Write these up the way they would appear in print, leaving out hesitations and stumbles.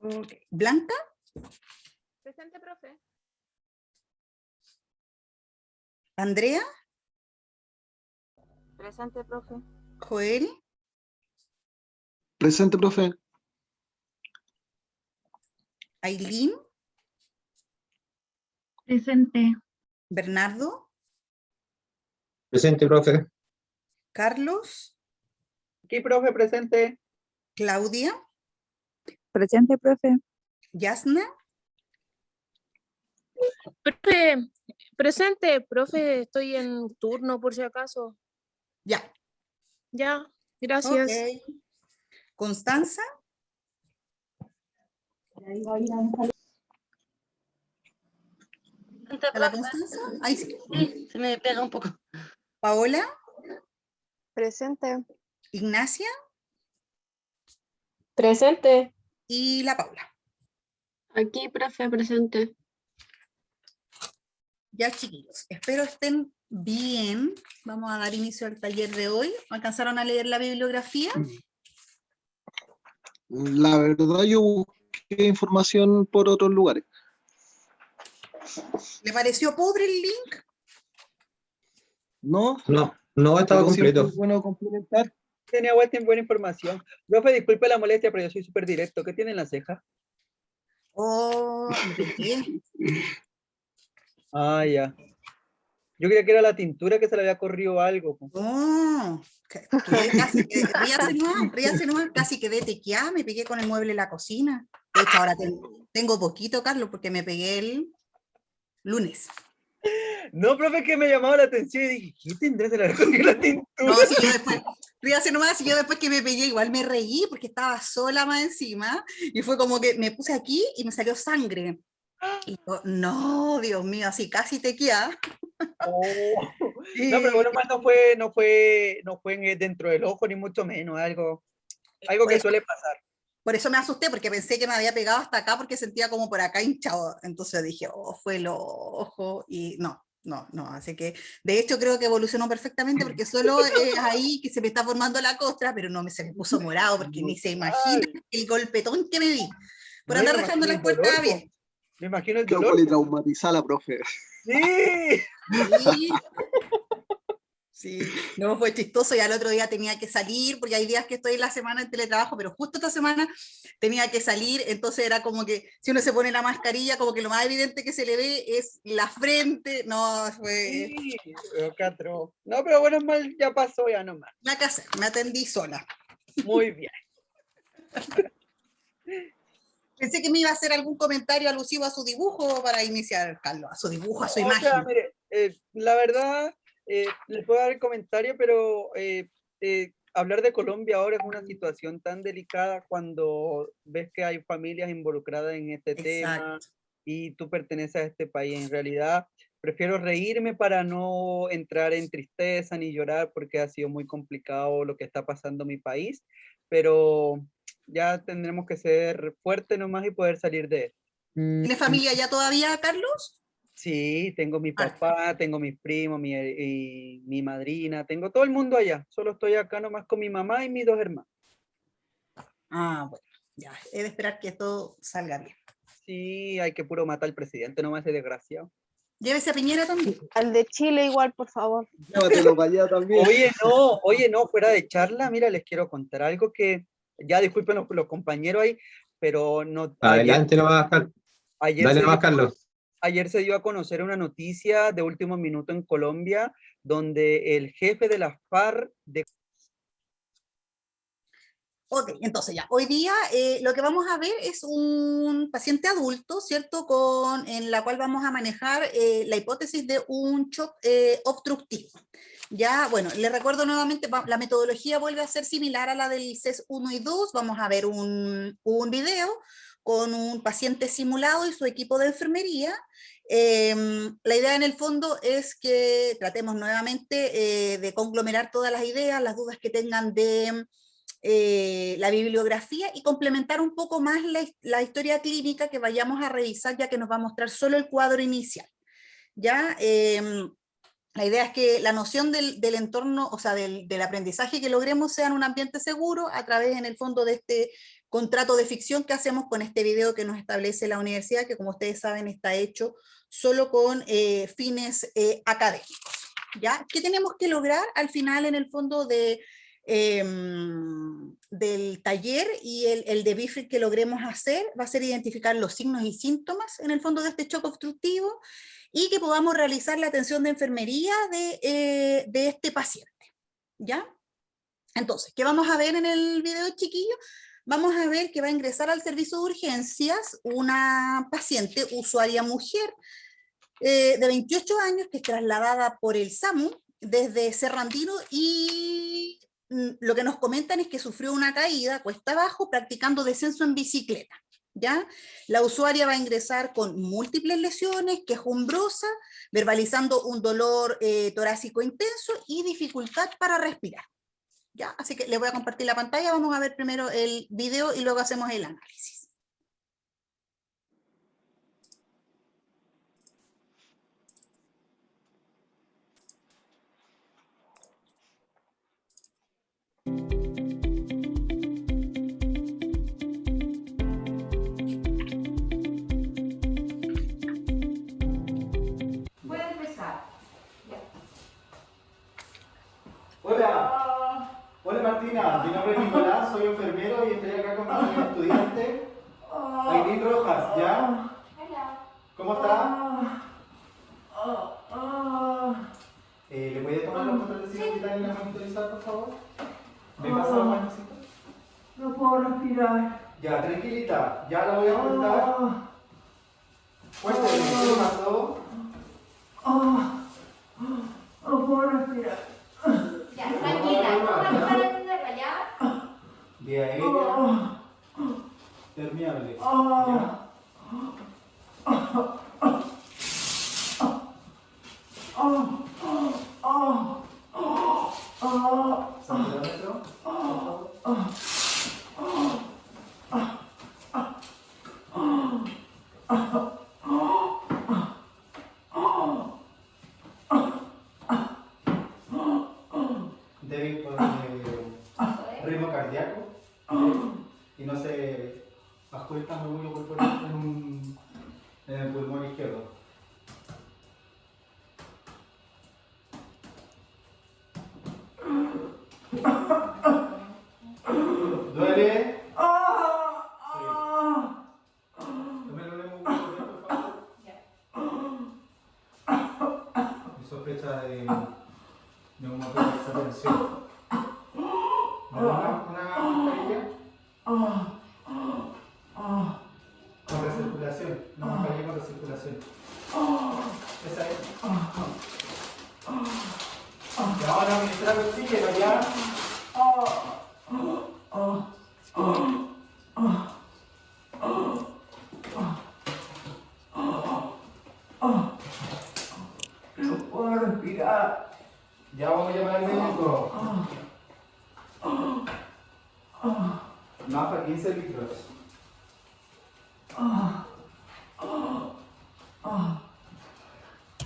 Okay. Blanca. Presente, profe. Andrea. Presente, profe. Joel. Presente, profe. Aileen. Presente. Bernardo. Presente, profe. Carlos. Aquí, profe, presente. Claudia. Presente, profe. Yasna. Profe, presente, profe, estoy en turno por si acaso. Ya. Ya, gracias. Ok. Constanza. ¿A la Constanza? Ahí sí. Sí, se me pega un poco. Paola. Presente. Ignacia. Presente. Y la Paula. Aquí, profe, presente. Ya, chiquillos, espero estén bien. Vamos a dar inicio al taller de hoy. ¿Alcanzaron a leer la bibliografía? La verdad, yo busqué información por otros lugares. ¿Le pareció pobre el link? No, No estaba pero siempre completo. es bueno complementar. Tenía buena información. Profe, disculpe la molestia, pero yo soy súper directo. ¿Qué tiene en la ceja? Oh, me pegué. Ah, ya. Yo creía que era la tintura que se le había corrido algo. Oh, ríase nomás, casi quedé tequeada, me pegué con el mueble de la cocina. De hecho, ahora tengo poquito, Carlos, porque me pegué el lunes. No, profe, que me llamaba la atención y dije, ¿qué tendrá? Se le había corrido la tintura. No, si yo después, ríase nomás, si yo después que me pegué igual me reí porque estaba sola más encima y fue como que me puse aquí y me salió sangre. Y yo, no, Dios mío, así casi tequeada. Oh. No, pero bueno, no fue dentro del ojo, ni mucho menos, algo que suele pasar. Por eso me asusté, porque pensé que me había pegado hasta acá, porque sentía como por acá hinchado. Entonces dije, oh, fue el ojo, y no, así que, de hecho creo que evolucionó perfectamente, porque solo es ahí que se me está formando la costra, pero no se me puso morado, porque ni se imagina el golpetón que me di, por No, andar me dejando imagino las el puertas dolor, abiertas. Me imagino el Quedó dolor. politraumatizada la profe. Sí. Sí, no fue chistoso y al otro día tenía que salir, porque hay días que estoy en la semana en teletrabajo, pero justo esta semana tenía que salir, entonces era como que si uno se pone la mascarilla, como que lo más evidente que se le ve es la frente, no, fue... Sí, pero qué atroz. No, pero bueno, mal ya pasó, ya nomás. La casa, me atendí sola. Muy bien. Pensé que me iba a hacer algún comentario alusivo a su dibujo para iniciar, Carlos, a su dibujo, a su O imagen. sea, mire, la verdad, les puedo dar el comentario, pero hablar de Colombia ahora es una situación tan delicada cuando ves que hay familias involucradas en este tema y tú perteneces a este país. En realidad, prefiero reírme para no entrar en tristeza ni llorar porque ha sido muy complicado lo que está pasando en mi país, pero ya tendremos que ser fuertes nomás y poder salir de esto. ¿Tiene familia ya todavía, Carlos? Sí, tengo mi papá, tengo mis primos, mi madrina, tengo todo el mundo allá. Solo estoy acá nomás con mi mamá y mis dos hermanos. Ah, bueno, ya, he de esperar que todo salga bien. Sí, hay que puro matar al presidente, nomás ese desgraciado. Llévese a Piñera también. Al de Chile igual, por favor. Llévatelo para allá también. Oye, no, fuera de charla, mira, les quiero contar algo que, ya disculpen los compañeros ahí, pero no. Adelante nomás, Carlos. Dale nomás, Carlos. Ayer se dio a conocer una noticia de último minuto en Colombia, donde el jefe de la FARC Ok, entonces ya, hoy día lo que vamos a ver es un paciente adulto, ¿cierto? En la cual vamos a manejar la hipótesis de un shock obstructivo. Ya, bueno, les recuerdo nuevamente, la metodología vuelve a ser similar a la del CES 1 y 2, vamos a ver un video con un paciente simulado y su equipo de enfermería. La idea en el fondo es que tratemos nuevamente de conglomerar todas las ideas, las dudas que tengan de la bibliografía y complementar un poco más la historia clínica que vayamos a revisar, ya que nos va a mostrar solo el cuadro inicial. ¿Ya? La idea es que la noción del entorno, o sea, del aprendizaje que logremos sea en un ambiente seguro a través, en el fondo, de este contrato de ficción que hacemos con este video que nos establece la universidad, que como ustedes saben está hecho solo con fines académicos. ¿Ya? ¿Qué tenemos que lograr al final, en el fondo, del taller y el debriefing que logremos hacer? Va a ser identificar los signos y síntomas, en el fondo, de este shock obstructivo, y que podamos realizar la atención de enfermería de este paciente, ¿ya? Entonces, ¿qué vamos a ver en el video, chiquillos? Vamos a ver que va a ingresar al servicio de urgencias una paciente, usuaria mujer, de 28 años, que es trasladada por el SAMU desde Serrandino, y lo que nos comentan es que sufrió una caída cuesta abajo practicando descenso en bicicleta. ¿Ya? La usuaria va a ingresar con múltiples lesiones, quejumbrosa, verbalizando un dolor torácico intenso y dificultad para respirar. ¿Ya? Así que les voy a compartir la pantalla, vamos a ver primero el video y luego hacemos el análisis. Hola, hola Martina, mi nombre es Nicolás, soy enfermero y estoy acá con mi estudiante, Aileen Rojas, ¿ya? Hola. ¿Cómo está? ¿Le puede tomar los controles y quitarle la monitorizada, por favor? ¿Me pasa la manecita? No puedo respirar. Ya, tranquilita, ya la voy a contar. Cuénteme, ¿qué le pasó? No puedo respirar. Ya, tranquila, no para atenderla, ¿ya? De aérea, permeable, ¿ya? ¿Saturómetro? Débil por ritmo cardíaco y no se ajusta muy corporal en el pulmón izquierdo. ¿Duele? Sí. Tómelo un poco, por favor. Mi sospecha de neumotórax, atención. ¿Me da una mascarilla? Con recirculación, una mascarilla con recirculación. Esa es. Y ahora administrar oxígeno, ¿ya? No puedo respirar. Ya vamos a llamar al médico. Mafa 15 litros.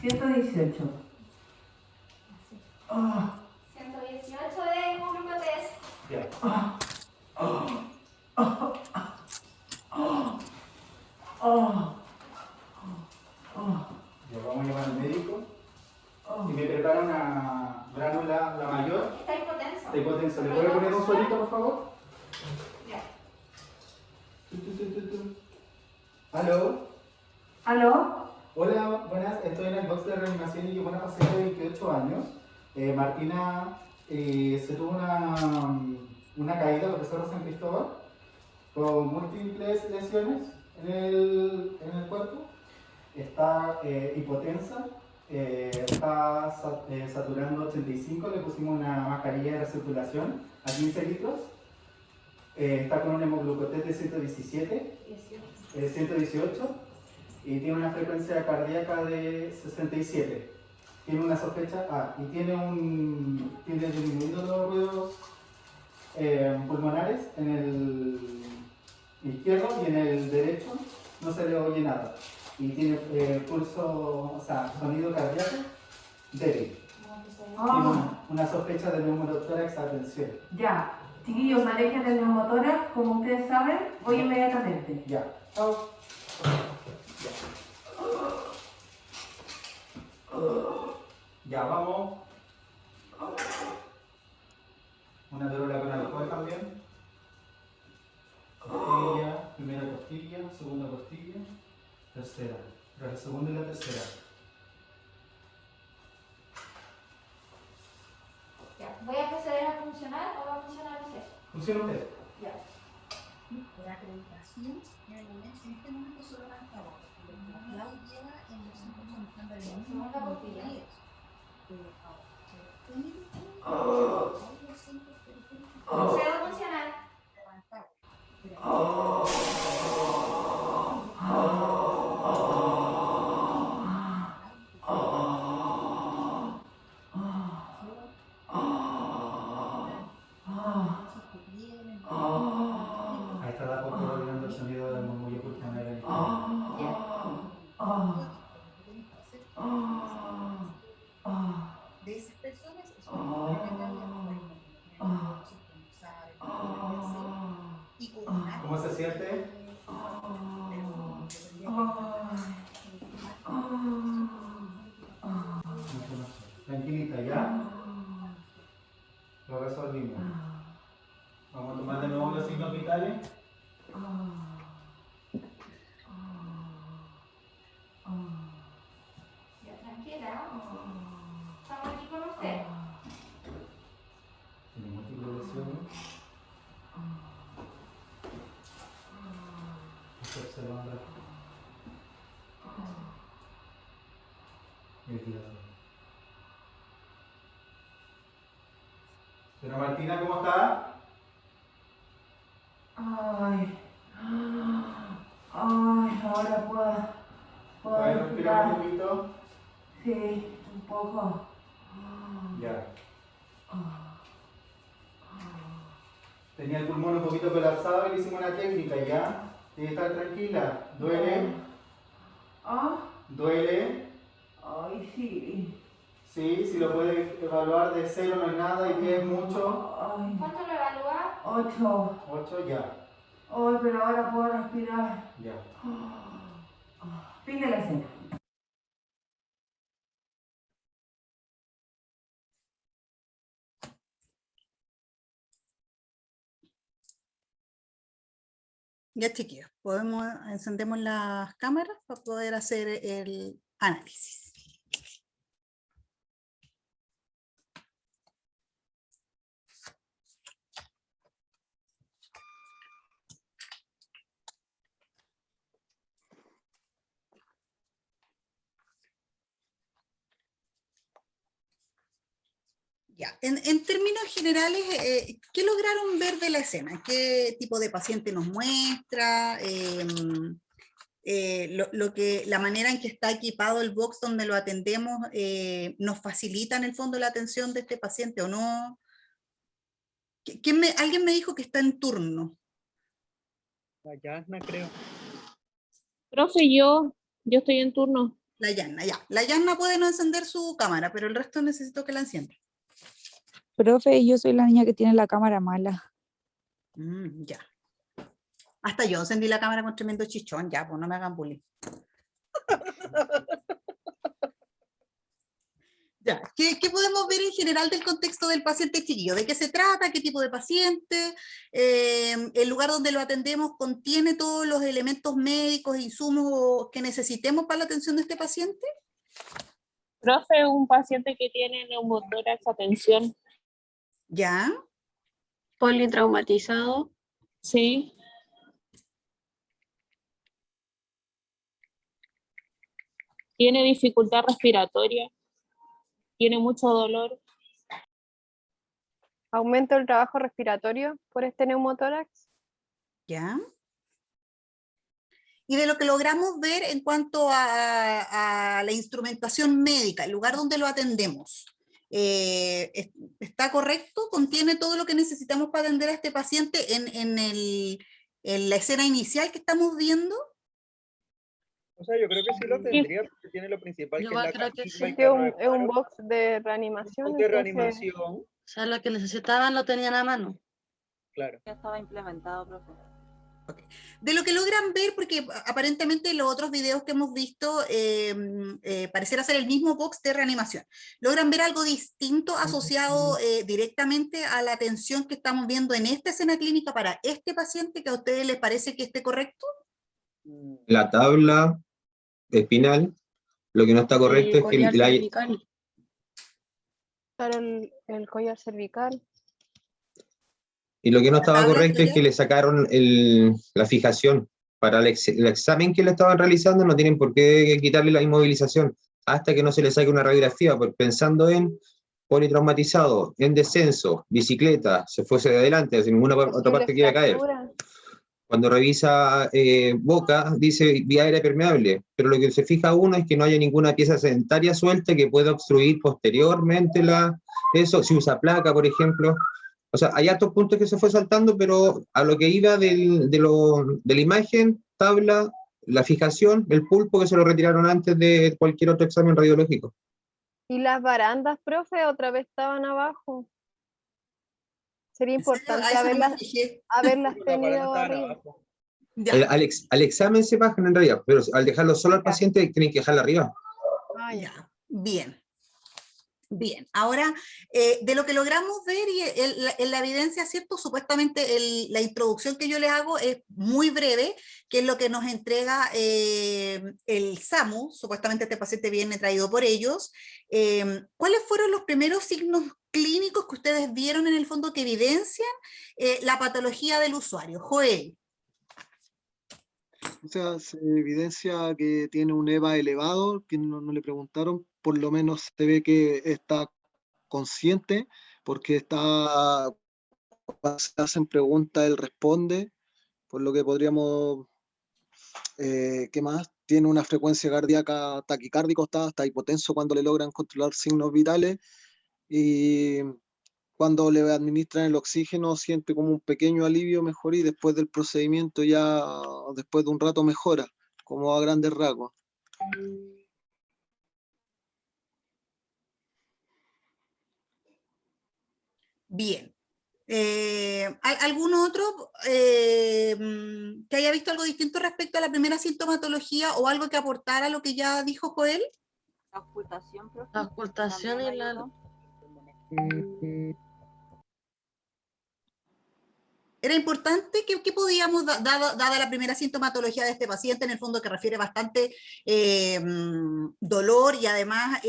118. 118 de glucotés. Ya. Ya vamos a llamar al médico. Y me prepara una gránula, la mayor. Está hipotenso. Está hipotenso. ¿Le puede poner un suelito, por favor? Ya. ¿Aló? ¿Aló? Hola, buenas. Estoy en el box de reanimación y llegó una paciente de 28 años. Martina se tuvo una caída por el Cerro San Cristóbal con múltiples lesiones en el cuerpo. Está hipotensa. Está saturando 85, le pusimos una mascarilla de recirculación a 15 litros. Está con un hemoglucotés de 118 y tiene una frecuencia cardíaca de 67. Tiene una sospecha y tiene disminuido los ruidos pulmonares en el izquierdo y en el derecho no se le oye nada. Y tiene pulso, o sea, sonido cardíaco débil. Una sospecha de neumotórax, atención. Ya. Chiquillos, manejen el neumotórax, como ustedes saben, voy inmediatamente. Ya. Chao. Ya, vamos. Una píldora con alcohol también. Costilla, primera costilla, segunda costilla, tercera. La segunda y la tercera. Ya. ¿Voy a proceder a funcionar o va a funcionar usted? ¿Funciona usted? Ya. Por acreditación, en este momento solo van a trabajar. Claudia en los centros de Segunda costilla. Procedo a funcionar. Ahí está la poco olvidando el sonido del murmullo pulmonar. De esas personas es ¿Cómo se siente? Tranquilita, ¿ya? Lo resolvimos. Vamos a tomar de nuevo los signos vitales. Ya, tranquila. Estamos aquí con usted. Tiene múltiples lesiones. Estoy observando aquí. Señora Martina, ¿cómo está? Ay, ahora puedo ¿Puede respirar un respirar. poquito? Sí, un poco. Ya. Tenía el pulmón un poquito colapsado y le hicimos una técnica, ¿ya? Tiene que estar tranquila. ¿Duele? ¿Ah? ¿Duele? Ay, sí. Sí, si lo puede evaluar de 0 no es nada y 10 es mucho. Ay, ¿Cuánto lo evalúa? 8. 8 ya. Ay, pero ahora puedo respirar. Ya. Fin de la escena. Ya, chiquillos, encendemos las cámaras para poder hacer el análisis. Ya, en términos generales, ¿qué lograron ver de la escena? ¿Qué tipo de paciente nos muestra? La manera en que está equipado el box donde lo atendemos, ¿nos facilita en el fondo la atención de este paciente o no? Alguien me dijo que está en turno. La Yasna, creo. Profe, yo estoy en turno. La Yanna, ya. La Yanna puede no encender su cámara, pero el resto necesito que la encienda. Profe, yo soy la niña que tiene la cámara mala. Ya. Hasta yo encendí la cámara con tremendo chichón, ya, pues no me hagan bullying. Ya, ¿qué podemos ver en general del contexto del paciente chiquillo? ¿De qué se trata? ¿Qué tipo de paciente? ¿El lugar donde lo atendemos contiene todos los elementos médicos e insumos que necesitemos para la atención de este paciente? Profe, un paciente que tiene neumotórax, atención. ¿Ya? Politraumatizado. Sí. Tiene dificultad respiratoria. Tiene mucho dolor. Aumento del trabajo respiratorio por este neumotórax. ¿Ya? Y de lo que logramos ver en cuanto a la instrumentación médica, el lugar donde lo atendemos, ¿está correcto? ¿Contiene todo lo que necesitamos para atender a este paciente en la escena inicial que estamos viendo? O sea, yo creo que sí lo tendría, porque tiene lo principal, que es la creo que caquita, sí. el Es un, carro de paro, box de reanimación. box de entonces, reanimación, o sea, lo que necesitaban lo tenían a mano. claro. Ya estaba implementado, profe. De lo que logran ver, porque aparentemente los otros videos que hemos visto pareciera ser el mismo box de reanimación, ¿logran ver algo distinto asociado directamente a la atención que estamos viendo en esta escena clínica para este paciente que a ustedes les parece que esté correcto? La tabla espinal, lo que no está correcto es que Claro, el collar cervical. y lo que no ¿La estaba tabla correcto es anterior? que le sacaron la fijación. Para el examen que le estaban realizando no tienen por qué quitarle la inmovilización hasta que no se le saque una radiografía, porque pensando en politraumatizado, en descenso, bicicleta, se fuese de adelante, sin ninguna otra parte que iba a caer. Cuando revisa boca, dice vía aérea permeable, pero lo que se fija uno es que no haya ninguna pieza sedentaria suelta que pueda obstruir posteriormente eso, si usa placa, por ejemplo. O sea, hay altos puntos que se fue saltando, pero a lo que iba de la imagen, tabla, la fijación, el pulpo que se lo retiraron antes de cualquier otro examen radiológico. ¿Y las barandas, profe, otra vez estaban abajo? Sería importante A eso no me haberlas fijé. tenido arriba. Ya. Al examen se bajan en realidad, pero al dejarlo solo al paciente tienen que dejarla arriba. Ya. Bien. Bien, ahora, de lo que logramos ver y en la evidencia, ¿cierto? Supuestamente la introducción que yo les hago es muy breve, que es lo que nos entrega el SAMU, supuestamente este paciente viene traído por ellos. ¿Cuáles fueron los primeros signos clínicos que ustedes vieron en el fondo que evidencian la patología del usuario? Joel. O sea, se evidencia que tiene un EVA elevado, que no le preguntaron, por lo menos se ve que está consciente, porque cuando se hacen preguntas, él responde, por lo que podríamos, ¿qué más? Tiene una frecuencia cardíaca taquicárdico, está hipotenso cuando le logran controlar signos vitales, y cuando le administran el oxígeno siente como un pequeño alivio mejor y después del procedimiento ya, después de un rato mejora, como a grandes rasgos. Bien. ¿Algún otro que haya visto algo distinto respecto a la primera sintomatología o algo que aportara a lo que ya dijo Joel? La ocultación, profe. La ocultación y la... Era importante que podíamos, dada la primera sintomatología de este paciente, en el fondo que refiere bastante dolor y además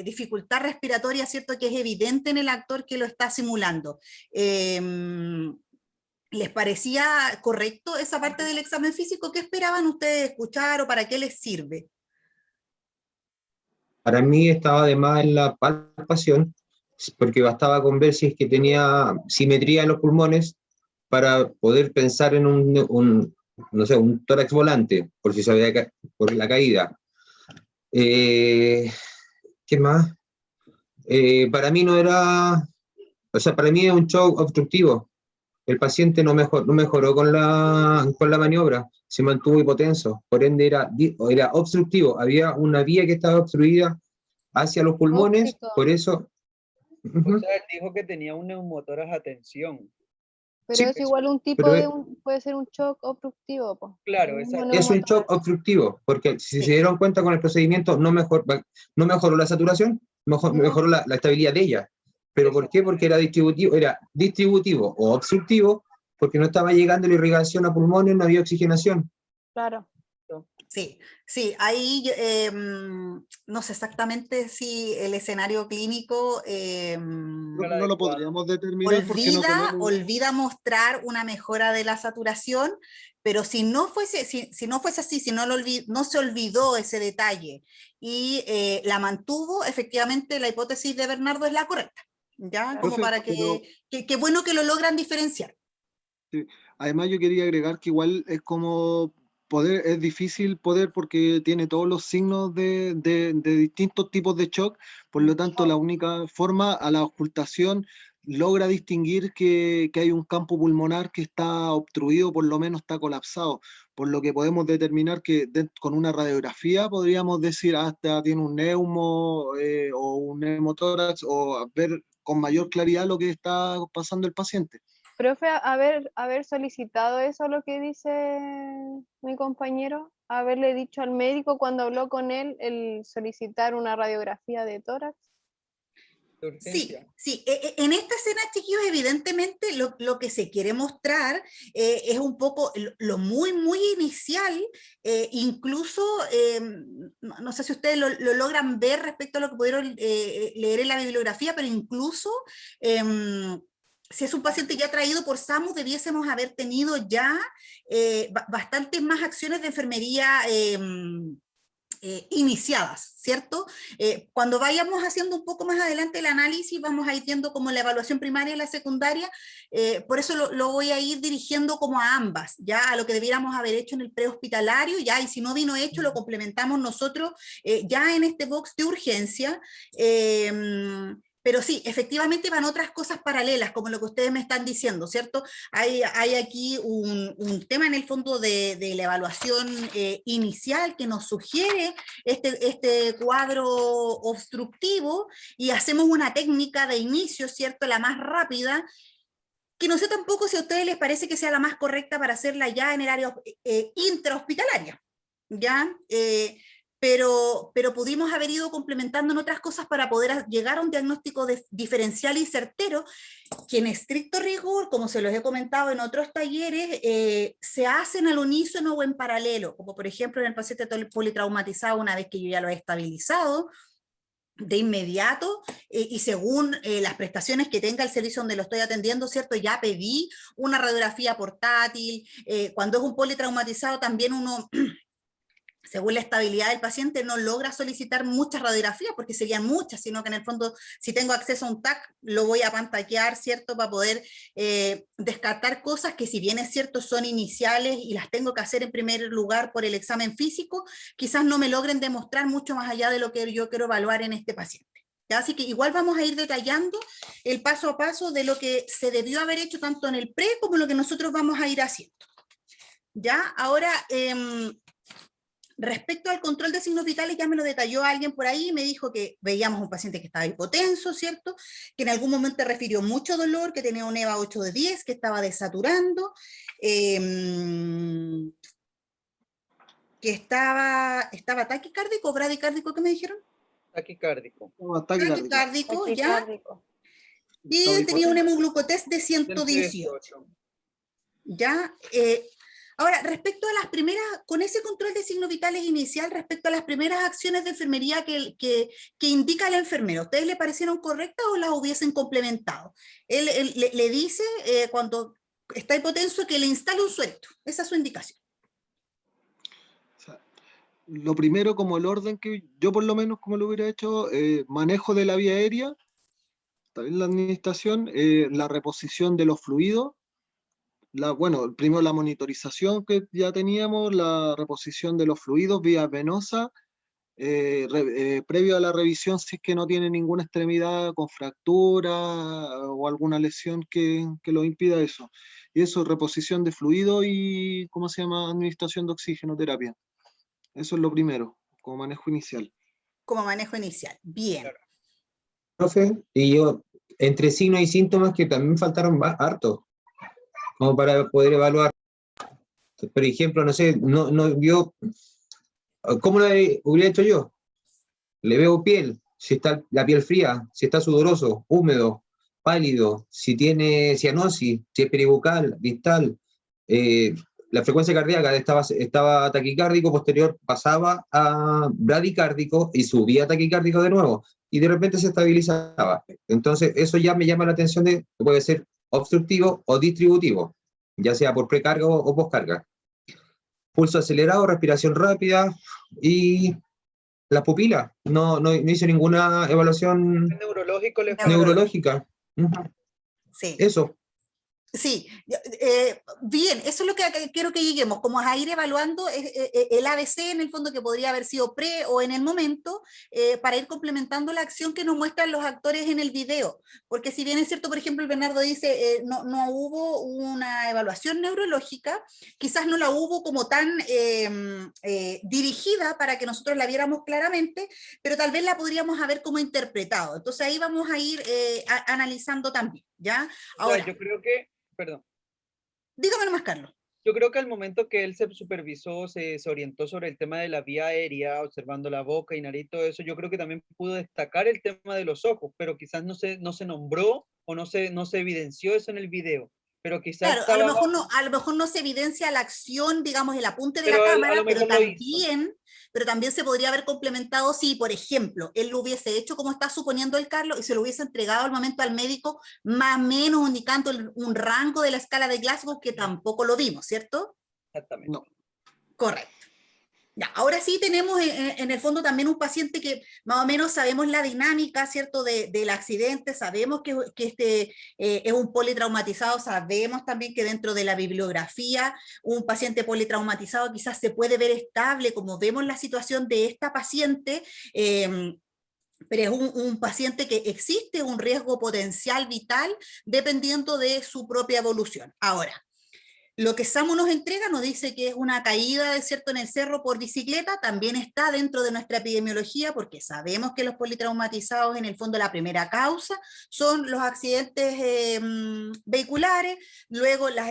dificultad respiratoria, ¿cierto? Que es evidente en el actor que lo está simulando. ¿Les parecía correcto esa parte del examen físico? ¿Qué esperaban ustedes escuchar o para qué les sirve? Para mí estaba además en la palpación, porque bastaba con ver si es que tenía simetría en los pulmones para poder pensar en no sé, un tórax volante, por si se había por la caída. ¿Qué más? Para mí no era, o sea, para mí es un shock obstructivo. El paciente no mejoró con la maniobra, se mantuvo hipotenso, por ende era obstructivo, había una vía que estaba obstruida hacia los pulmones, por eso... O sea, él dijo que tenía un neumotórax a tensión. Pero Sí, es igual un tipo puede ser un shock obstructivo, pues. Claro, exacto. Es un shock obstructivo, porque si se dieron cuenta con el procedimiento no mejoró la saturación, mejoró la estabilidad de ella. ¿Pero por qué? Porque era distributivo o obstructivo, porque no estaba llegando la irrigación a pulmones, no había oxigenación. Claro. Sí, ahí no sé exactamente si el escenario clínico no lo podríamos determinar porque no tenemos... olvida mostrar una mejora de la saturación, pero si no fuese así, si no se olvidó ese detalle y la mantuvo, efectivamente la hipótesis de Bernardo es la correcta, ¿ya? Como para que bueno que lo logran diferenciar. Sí. Además yo quería agregar que igual es como es difícil poder porque tiene todos los signos de distintos tipos de shock, por lo tanto la única forma a la ocultación logra distinguir que hay un campo pulmonar que está obstruido, por lo menos está colapsado. por lo que podemos determinar que con una radiografía podríamos decir hasta tiene un neumo o un neumotórax, o ver con mayor claridad lo que está pasando el paciente. Profe, haber solicitado eso, lo que dice mi compañero, haberle dicho al médico cuando habló con él el solicitar una radiografía de tórax. Sí, sí. En esta escena, chiquillos, evidentemente lo que se quiere mostrar es un poco lo muy, muy inicial, incluso, no sé si ustedes lo logran ver respecto a lo que pudieron leer en la bibliografía, pero incluso si es un paciente ya traído por SAMU, debiésemos haber tenido ya bastantes más acciones de enfermería iniciadas, ¿cierto? Cuando vayamos haciendo un poco más adelante el análisis, vamos a ir viendo como la evaluación primaria y la secundaria, por eso lo voy a ir dirigiendo como a ambas, ya a lo que debiéramos haber hecho en el prehospitalario, ya, y si no vino hecho, lo complementamos nosotros ya en este box de urgencia. Pero sí, efectivamente van otras cosas paralelas, como lo que ustedes me están diciendo, ¿cierto? Hay aquí un tema en el fondo de la evaluación inicial que nos sugiere este cuadro obstructivo, y hacemos una técnica de inicio, ¿cierto? La más rápida, que no sé tampoco si a ustedes les parece que sea la más correcta para hacerla ya en el área intrahospitalaria, ¿ya? Pero pudimos haber ido complementando en otras cosas para poder llegar a un diagnóstico diferencial y certero, que en estricto rigor, como se los he comentado en otros talleres, se hacen al unísono o en paralelo, como por ejemplo en el paciente politraumatizado, una vez que yo ya lo he estabilizado, de inmediato, y según las prestaciones que tenga el servicio donde lo estoy atendiendo, ¿cierto? Ya pedí una radiografía portátil. Cuando es un politraumatizado también uno según la estabilidad del paciente, no logra solicitar muchas radiografías, porque serían muchas, sino que en el fondo, si tengo acceso a un TAC, lo voy a pantaquear, ¿cierto?, para poder descartar cosas que, si bien es cierto, son iniciales y las tengo que hacer en primer lugar por el examen físico, quizás no me logren demostrar mucho más allá de lo que yo quiero evaluar en este paciente. ¿Ya? Así que igual vamos a ir detallando el paso a paso de lo que se debió haber hecho tanto en el pre como lo que nosotros vamos a ir haciendo. ¿Ya? Ahora, respecto al control de signos vitales, ya me lo detalló alguien por ahí, me dijo que veíamos un paciente que estaba hipotenso, ¿cierto? Que en algún momento refirió mucho dolor, que tenía un EVA 8 de 10, que estaba desaturando, que estaba taquicárdico, bradicárdico, ¿qué me dijeron? Taquicárdico. Taquicárdico, ya. Y tenía un hemoglucotest de 118. Ya. Ahora, respecto a las primeras, con ese control de signos vitales inicial, respecto a las primeras acciones de enfermería que indica el enfermero, ¿ustedes le parecieron correctas o las hubiesen complementado? Él le dice, cuando está hipotenso, que le instale un suelto. Esa es su indicación. O sea, lo primero, como el orden que yo por lo menos como lo hubiera hecho, manejo de la vía aérea, también la administración, la reposición de los fluidos, bueno, primero la monitorización que ya teníamos, la reposición de los fluidos, vía venosa, previo a la revisión, si es que no tiene ninguna extremidad con fractura o alguna lesión que lo impida eso. Y eso, reposición de fluido y, ¿cómo se llama?, administración de oxigenoterapia. Eso es lo primero, como manejo inicial. Como manejo inicial, bien. Profe, y yo, entre signos y síntomas que también faltaron harto, como para poder evaluar. Por ejemplo, no sé, yo, ¿cómo lo hubiera hecho yo? Le veo piel, si está la piel fría, si está sudoroso, húmedo, pálido, si tiene cianosis, si es peribucal, distal, la frecuencia cardíaca estaba taquicárdico, posterior pasaba a bradicárdico y subía a taquicárdico de nuevo, y de repente se estabilizaba. Entonces, eso ya me llama la atención de que puede ser obstructivo o distributivo, ya sea por precarga o poscarga. Pulso acelerado, respiración rápida, y las pupilas, no hice ninguna evaluación neurológica. Sí. Eso. Sí, bien, eso es lo que quiero que lleguemos, como a ir evaluando el ABC en el fondo que podría haber sido pre o en el momento, para ir complementando la acción que nos muestran los actores en el video, porque si bien es cierto, por ejemplo, el Bernardo dice, no hubo una evaluación neurológica, quizás no la hubo como tan dirigida para que nosotros la viéramos claramente, pero tal vez la podríamos haber como interpretado, entonces ahí vamos a ir analizando también, ¿ya? Ahora, yo creo que, perdón. Dígame nomás, Carlos. Yo creo que al momento que él se supervisó, se orientó sobre el tema de la vía aérea, observando la boca y nariz, todo eso, yo creo que también pudo destacar el tema de los ojos, pero quizás no se nombró o no se evidenció eso en el video. Pero quizás claro, estaba... a lo mejor no se evidencia la acción, digamos, el apunte de la cámara, pero también se podría haber complementado si, por ejemplo, él lo hubiese hecho como está suponiendo el Carlos y se lo hubiese entregado al momento al médico, más o menos indicando un rango de la escala de Glasgow que tampoco lo vimos, ¿cierto? Exactamente. No. Correcto. Ya, ahora sí tenemos en el fondo también un paciente que más o menos sabemos la dinámica, ¿cierto?, del accidente, sabemos que este es un politraumatizado, sabemos también que dentro de la bibliografía un paciente politraumatizado quizás se puede ver estable, como vemos la situación de esta paciente, pero es un paciente que existe un riesgo potencial vital dependiendo de su propia evolución. Ahora, lo que SAMU nos entrega nos dice que es una caída, ¿cierto?, en el cerro por bicicleta, también está dentro de nuestra epidemiología porque sabemos que los politraumatizados en el fondo la primera causa son los accidentes vehiculares, luego las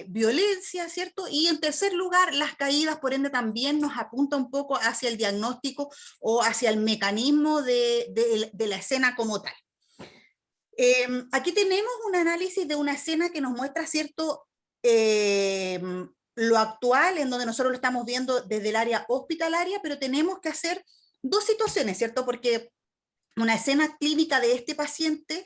violencias, ¿cierto? Y en tercer lugar las caídas, por ende también nos apunta un poco hacia el diagnóstico o hacia el mecanismo de la escena como tal. Aquí tenemos un análisis de una escena que nos muestra, ¿cierto?, lo actual, en donde nosotros lo estamos viendo desde el área hospitalaria, pero tenemos que hacer dos situaciones, ¿cierto? Porque una escena clínica de este paciente,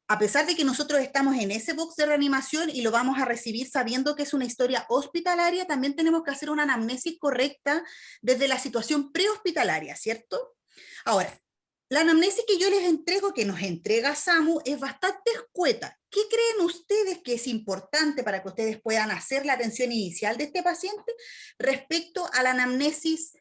a pesar de que nosotros estamos en ese box de reanimación y lo vamos a recibir sabiendo que es una historia hospitalaria, también tenemos que hacer una anamnesis correcta desde la situación prehospitalaria, ¿cierto? Ahora, la anamnesis que yo les entrego, que nos entrega SAMU, es bastante escueta. ¿Qué creen ustedes que es importante para que ustedes puedan hacer la atención inicial de este paciente respecto a la anamnesis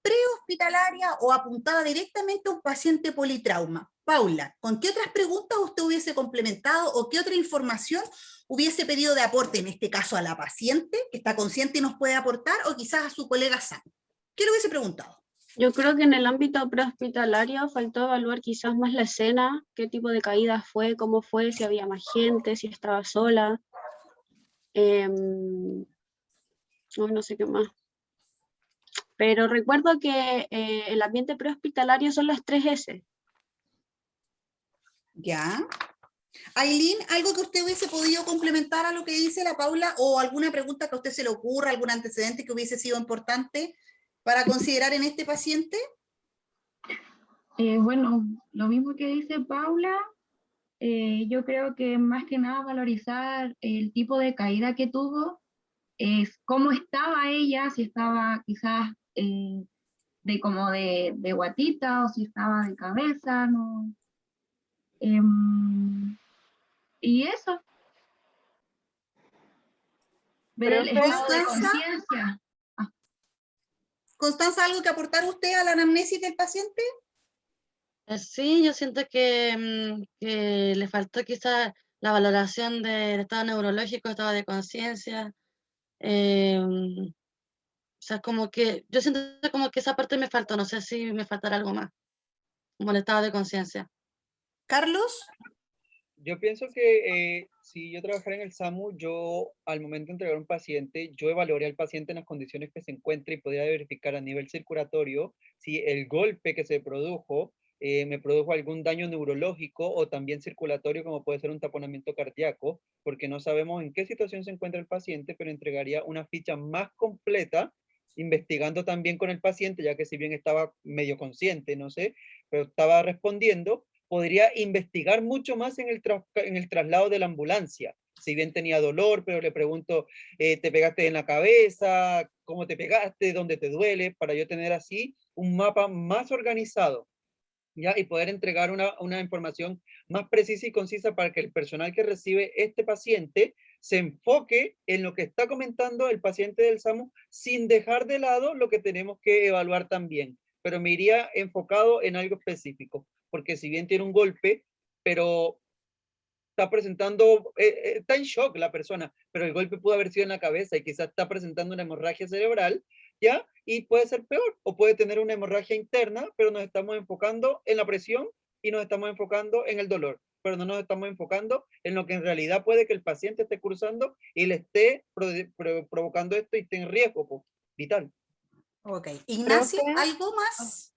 prehospitalaria o apuntada directamente a un paciente politrauma? Paula, ¿con qué otras preguntas usted hubiese complementado o qué otra información hubiese pedido de aporte, en este caso a la paciente, que está consciente y nos puede aportar, o quizás a su colega SAMU? ¿Qué le hubiese preguntado? Yo creo que en el ámbito prehospitalario faltó evaluar quizás más la escena, qué tipo de caída fue, cómo fue, si había más gente, si estaba sola. No sé qué más. Pero recuerdo que el ambiente prehospitalario son las 3 S. Ya. Aileen, ¿algo que usted hubiese podido complementar a lo que dice la Paula o alguna pregunta que a usted se le ocurra, algún antecedente que hubiese sido importante para considerar en este paciente? Bueno, lo mismo que dice Paula, yo creo que más que nada valorizar el tipo de caída que tuvo, es cómo estaba ella, si estaba quizás de guatita o si estaba de cabeza, ¿no? Y eso. Ver el estado de conciencia. Constanza, ¿algo que aportar usted a la anamnesis del paciente? Sí, yo siento que le faltó quizás la valoración del estado neurológico, estado de conciencia. O sea, como que yo siento como que esa parte me faltó, no sé si me faltará algo más, como el estado de conciencia. ¿Carlos? Yo pienso que si yo trabajara en el SAMU, yo al momento de entregar un paciente, yo evaluaría al paciente en las condiciones que se encuentra y podría verificar a nivel circulatorio si el golpe que se produjo me produjo algún daño neurológico o también circulatorio, como puede ser un taponamiento cardíaco, porque no sabemos en qué situación se encuentra el paciente, pero entregaría una ficha más completa, investigando también con el paciente, ya que si bien estaba medio consciente, no sé, pero estaba respondiendo, podría investigar mucho más en el traslado de la ambulancia. Si bien tenía dolor, pero le pregunto, ¿te pegaste en la cabeza? ¿Cómo te pegaste? ¿Dónde te duele? Para yo tener así un mapa más organizado, ¿ya? Y poder entregar una información más precisa y concisa para que el personal que recibe este paciente se enfoque en lo que está comentando el paciente del SAMU sin dejar de lado lo que tenemos que evaluar también. Pero me iría enfocado en algo específico, porque si bien tiene un golpe, pero está presentando, está en shock la persona, pero el golpe pudo haber sido en la cabeza y quizás está presentando una hemorragia cerebral, ¿ya? Y puede ser peor, o puede tener una hemorragia interna, pero nos estamos enfocando en la presión y nos estamos enfocando en el dolor, pero no nos estamos enfocando en lo que en realidad puede que el paciente esté cursando y le esté provocando esto y esté en riesgo vital. Ok. Ignacio, Profe. ¿algo más?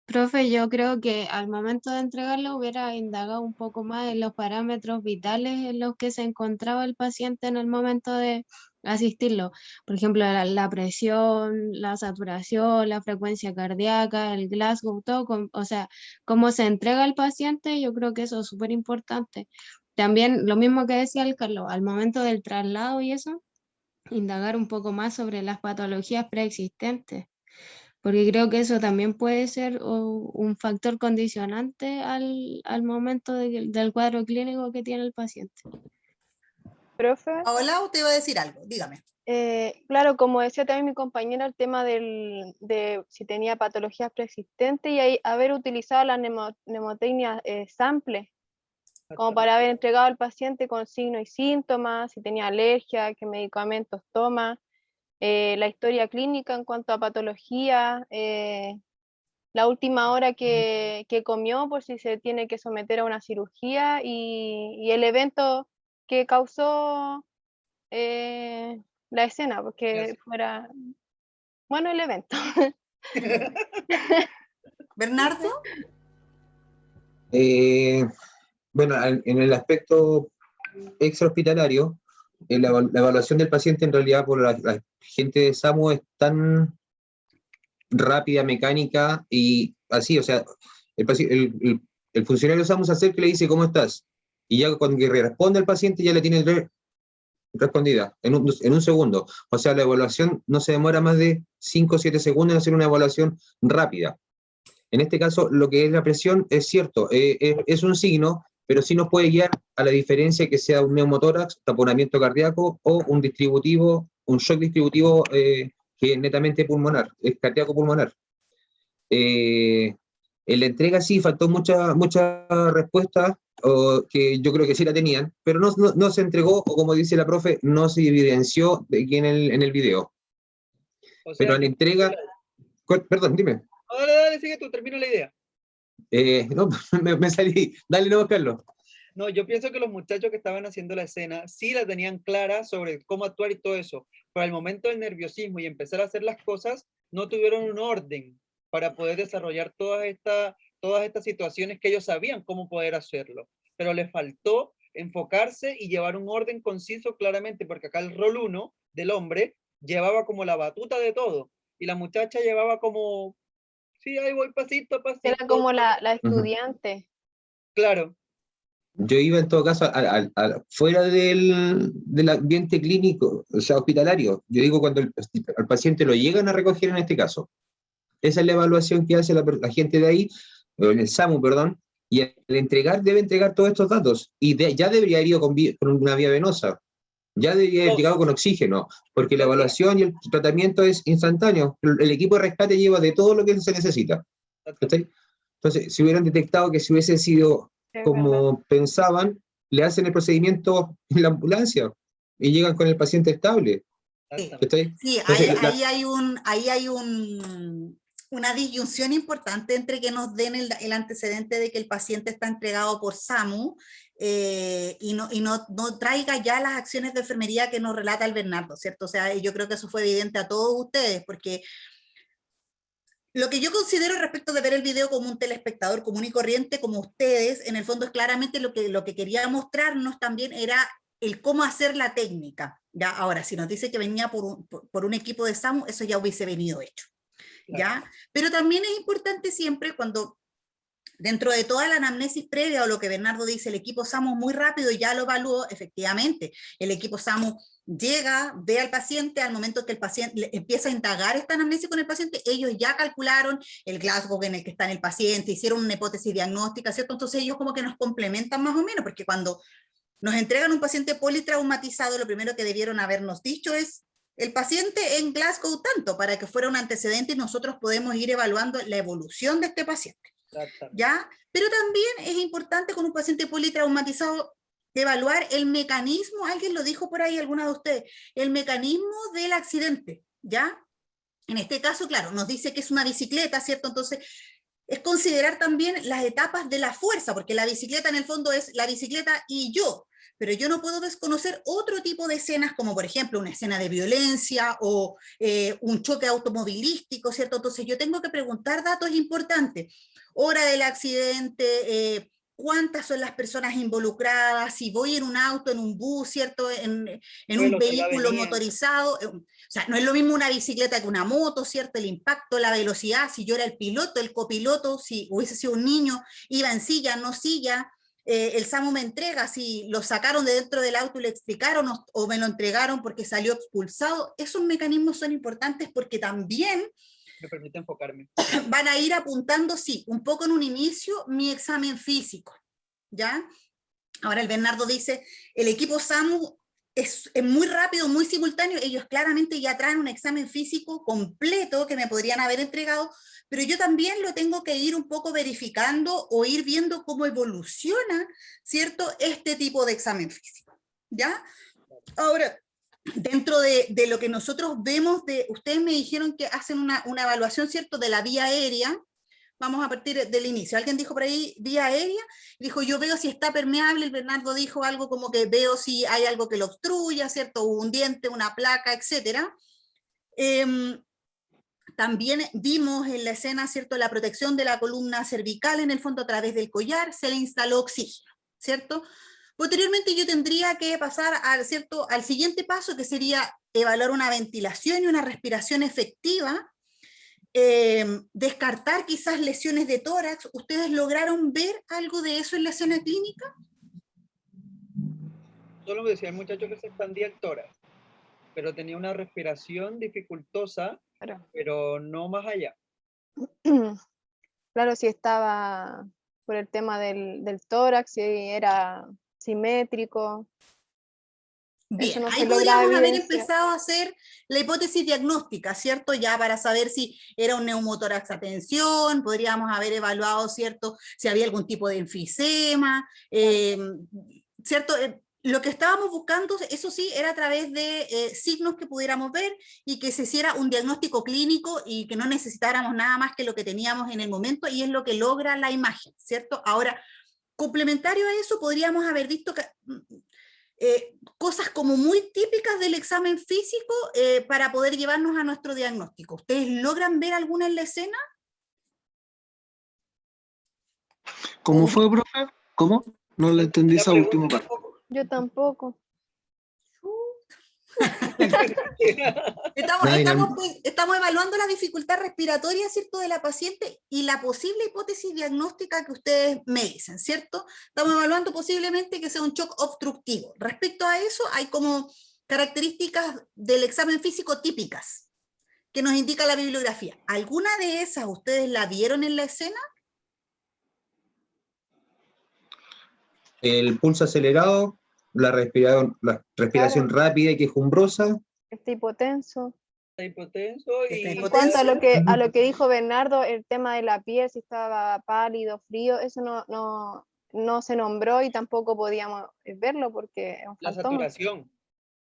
Profe, yo creo que al momento de entregarlo hubiera indagado un poco más en los parámetros vitales en los que se encontraba el paciente en el momento de asistirlo. Por ejemplo, la presión, la saturación, la frecuencia cardíaca, el Glasgow, todo, o sea, cómo se entrega al paciente, yo creo que eso es súper importante. También lo mismo que decía el Carlos, al momento del traslado y eso, indagar un poco más sobre las patologías preexistentes, porque creo que eso también puede ser un factor condicionante al momento del cuadro clínico que tiene el paciente. Profe. Hola, usted iba a decir algo, dígame. Claro, como decía también mi compañera, el tema de si tenía patologías preexistentes y ahí haber utilizado la mnemotecnia sample, como para haber entregado al paciente con signos y síntomas, si tenía alergia, qué medicamentos toma, la historia clínica en cuanto a patología, la última hora que comió por si se tiene que someter a una cirugía y el evento que causó la escena, porque fuera, bueno, el evento. Bernardo. Bueno, en el aspecto extrahospitalario, la evaluación del paciente en realidad por la gente de SAMU es tan rápida, mecánica y así, o sea, el funcionario SAMU se acerca y le dice ¿cómo estás? Y ya cuando responde al paciente ya le tiene respondida en un segundo. O sea, la evaluación no se demora más de 5 o 7 segundos en hacer una evaluación rápida. En este caso, lo que es la presión es cierto, es un signo, pero sí nos puede guiar a la diferencia que sea un neumotórax, taponamiento cardíaco o un distributivo, un shock distributivo que es netamente pulmonar, es cardíaco pulmonar. En la entrega sí faltó mucha respuesta, que yo creo que sí la tenían, pero no se entregó, o como dice la profe, no se evidenció aquí en el video. O sea, pero a la entrega... Perdón, dime. Dale, sigue tú, termino la idea. No, me salí. Dale, no, Carlos. No, yo pienso que los muchachos que estaban haciendo la escena sí la tenían clara sobre cómo actuar y todo eso, pero al momento del nerviosismo y empezar a hacer las cosas, no tuvieron un orden para poder desarrollar todas estas situaciones que ellos sabían cómo poder hacerlo, pero les faltó enfocarse y llevar un orden conciso claramente, porque acá el rol 1 del hombre llevaba como la batuta de todo, y la muchacha llevaba como, sí, ahí voy pasito a pasito. Era como la estudiante. Claro. Yo iba en todo caso fuera del ambiente clínico, o sea, hospitalario. Yo digo cuando al paciente lo llegan a recoger en este caso. Esa es la evaluación que hace la gente de ahí, el SAMU, perdón, y al entregar debe entregar todos estos datos. Y ya debería haber ido con una vía venosa. Ya debería haber llegado con oxígeno, porque la evaluación y el tratamiento es instantáneo. El equipo de rescate lleva de todo lo que se necesita. Entonces, si hubieran detectado que si hubiese sido como pensaban, le hacen el procedimiento en la ambulancia y llegan con el paciente estable. Sí, ahí hay una disyunción importante entre que nos den el antecedente de que el paciente está entregado por SAMU y no traiga ya las acciones de enfermería que nos relata el Bernardo, ¿cierto? O sea, yo creo que eso fue evidente a todos ustedes, porque lo que yo considero respecto de ver el video como un telespectador común y corriente, como ustedes, en el fondo es claramente lo que quería mostrarnos también era el cómo hacer la técnica. ¿Ya? Ahora, si nos dice que venía por un equipo de SAMU, eso ya hubiese venido hecho. ¿Ya? Pero también es importante siempre cuando Dentro de toda la anamnesis previa, o lo que Bernardo dice, el equipo SAMU muy rápido ya lo evaluó, efectivamente, el equipo SAMU llega, ve al paciente, al momento que el paciente empieza a indagar esta anamnesis con el paciente, ellos ya calcularon el Glasgow en el que está en el paciente, hicieron una hipótesis diagnóstica, ¿cierto? Entonces ellos como que nos complementan más o menos, porque cuando nos entregan un paciente politraumatizado, lo primero que debieron habernos dicho es el paciente en Glasgow tanto, para que fuera un antecedente y nosotros podemos ir evaluando la evolución de este paciente. ¿Ya? Pero también es importante con un paciente politraumatizado evaluar el mecanismo, alguien lo dijo por ahí, alguna de ustedes, el mecanismo del accidente, ¿ya? En este caso, claro, nos dice que es una bicicleta, ¿cierto? Entonces, es considerar también las etapas de la fuerza, porque la bicicleta en el fondo es la bicicleta y yo, pero yo no puedo desconocer otro tipo de escenas, como por ejemplo una escena de violencia o un choque automovilístico, ¿cierto? Entonces yo tengo que preguntar datos importantes, hora del accidente, cuántas son las personas involucradas, si voy en un auto, en un bus, ¿cierto? En un vehículo motorizado, o sea, no es lo mismo una bicicleta que una moto, ¿cierto? El impacto, la velocidad, si yo era el piloto, el copiloto, si hubiese sido un niño, iba en silla, no silla, el SAMU me entrega, si lo sacaron de dentro del auto y le explicaron o me lo entregaron porque salió expulsado, esos mecanismos son importantes porque también me permite enfocarme. Van a ir apuntando, sí, un poco en un inicio, mi examen físico, ¿ya? Ahora el Bernardo dice, el equipo SAMU es muy rápido, muy simultáneo, ellos claramente ya traen un examen físico completo que me podrían haber entregado, pero yo también lo tengo que ir un poco verificando o ir viendo cómo evoluciona, ¿cierto?, este tipo de examen físico, ¿ya? Ahora, dentro de lo que nosotros vemos, ustedes me dijeron que hacen una evaluación, ¿cierto?, de la vía aérea. Vamos a partir del inicio. Alguien dijo por ahí, vía aérea, dijo, yo veo si está permeable. El Bernardo dijo algo como que veo si hay algo que lo obstruya, ¿cierto?, un diente, una placa, etc. También vimos en la escena, ¿cierto?, la protección de la columna cervical en el fondo a través del collar, se le instaló oxígeno, ¿cierto? Posteriormente yo tendría que pasar ¿cierto?, al siguiente paso, que sería evaluar una ventilación y una respiración efectiva, descartar quizás lesiones de tórax. ¿Ustedes lograron ver algo de eso en la escena clínica? Solo me decía el muchacho que se expandía el tórax, pero tenía una respiración dificultosa, pero no más allá. Claro, si estaba por el tema del tórax, si era simétrico. Bien, no ahí podríamos haber empezado a hacer la hipótesis diagnóstica, ¿cierto? Ya para saber si era un neumotórax a tensión, podríamos haber evaluado, ¿cierto?, si había algún tipo de enfisema, ¿cierto? Lo que estábamos buscando, eso sí, era a través de signos que pudiéramos ver y que se hiciera un diagnóstico clínico y que no necesitáramos nada más que lo que teníamos en el momento, y es lo que logra la imagen, ¿cierto? Ahora, complementario a eso, podríamos haber visto que cosas como muy típicas del examen físico para poder llevarnos a nuestro diagnóstico. ¿Ustedes logran ver alguna en la escena? ¿Cómo fue, profe? ¿Cómo? No le entendí esa última parte. Yo tampoco. Estamos evaluando la dificultad respiratoria, ¿cierto?, de la paciente y la posible hipótesis diagnóstica que ustedes me dicen, ¿cierto? Estamos evaluando posiblemente que sea un shock obstructivo. Respecto a eso, hay como características del examen físico típicas que nos indica la bibliografía. ¿Alguna de esas ustedes la vieron en la escena? El pulso acelerado, la respiración rápida y quejumbrosa. Está hipotenso. Está hipotenso y... En cuanto a lo que dijo Bernardo, el tema de la piel, si estaba pálido, frío, eso no se nombró y tampoco podíamos verlo porque es un la fantoma. saturación.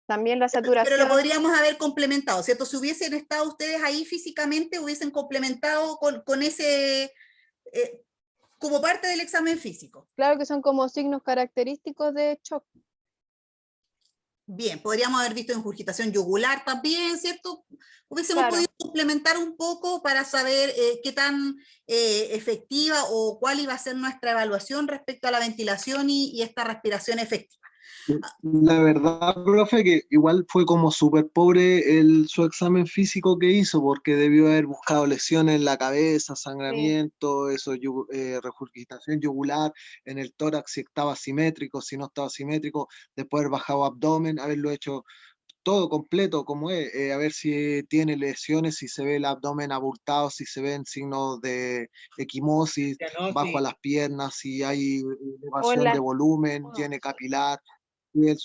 También la saturación. Pero lo podríamos haber complementado, ¿cierto? Si hubiesen estado ustedes ahí físicamente, hubiesen complementado con ese... como parte del examen físico. Claro que son como signos característicos de shock. Bien, podríamos haber visto ingurgitación yugular también, ¿cierto? Hubiésemos podido complementar un poco para saber qué tan efectiva o cuál iba a ser nuestra evaluación respecto a la ventilación y esta respiración efectiva. La verdad, profe, que igual fue como súper pobre su examen físico que hizo, porque debió haber buscado lesiones en la cabeza, sangramiento, eso, regurgitación yugular, en el tórax si estaba simétrico, si no estaba simétrico, después haber bajado abdomen, haberlo hecho todo completo como es, a ver si tiene lesiones, si se ve el abdomen abultado, si se ven signos de equimosis bajo a las piernas, si hay O en elevación de la, volumen, llene capilar. Y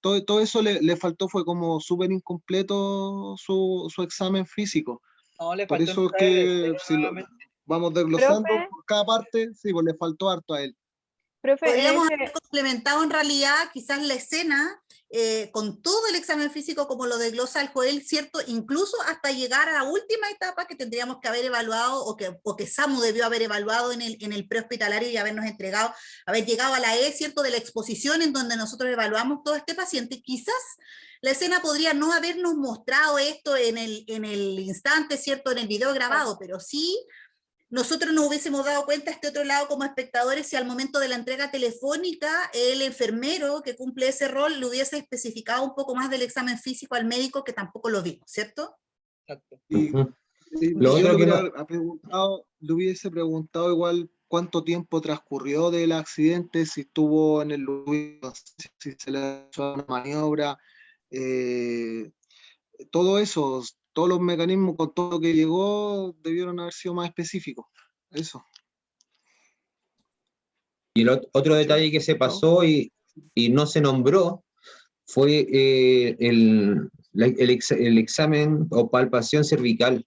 todo eso le faltó, fue como súper incompleto su examen físico. No, le Por faltó eso es entrar de que cero si lo nuevamente. vamos desglosando profe, por cada parte, sí, pues le faltó harto a él. profe, Podríamos haber complementado en realidad quizás la escena con todo el examen físico como lo desglosa el Joel, ¿cierto? Incluso hasta llegar a la última etapa que tendríamos que haber evaluado o que SAMU debió haber evaluado en el prehospitalario y habernos entregado, haber llegado a la E, ¿cierto? De la exposición en donde nosotros evaluamos todo este paciente. Quizás la escena podría no habernos mostrado esto en el instante, ¿cierto? En el video grabado, pero sí nosotros nos hubiésemos dado cuenta este otro lado como espectadores si al momento de la entrega telefónica el enfermero que cumple ese rol le hubiese especificado un poco más del examen físico al médico que tampoco lo vimos, ¿cierto? Exacto. Y Lo yo otro que no, le hubiese preguntado igual cuánto tiempo transcurrió del accidente, si estuvo en el lugar, si se le hizo una maniobra, eh, todo eso, todos los mecanismos con todo lo que llegó debieron haber sido más específicos. Eso. y otro detalle que se pasó y no se nombró fue el examen o palpación cervical,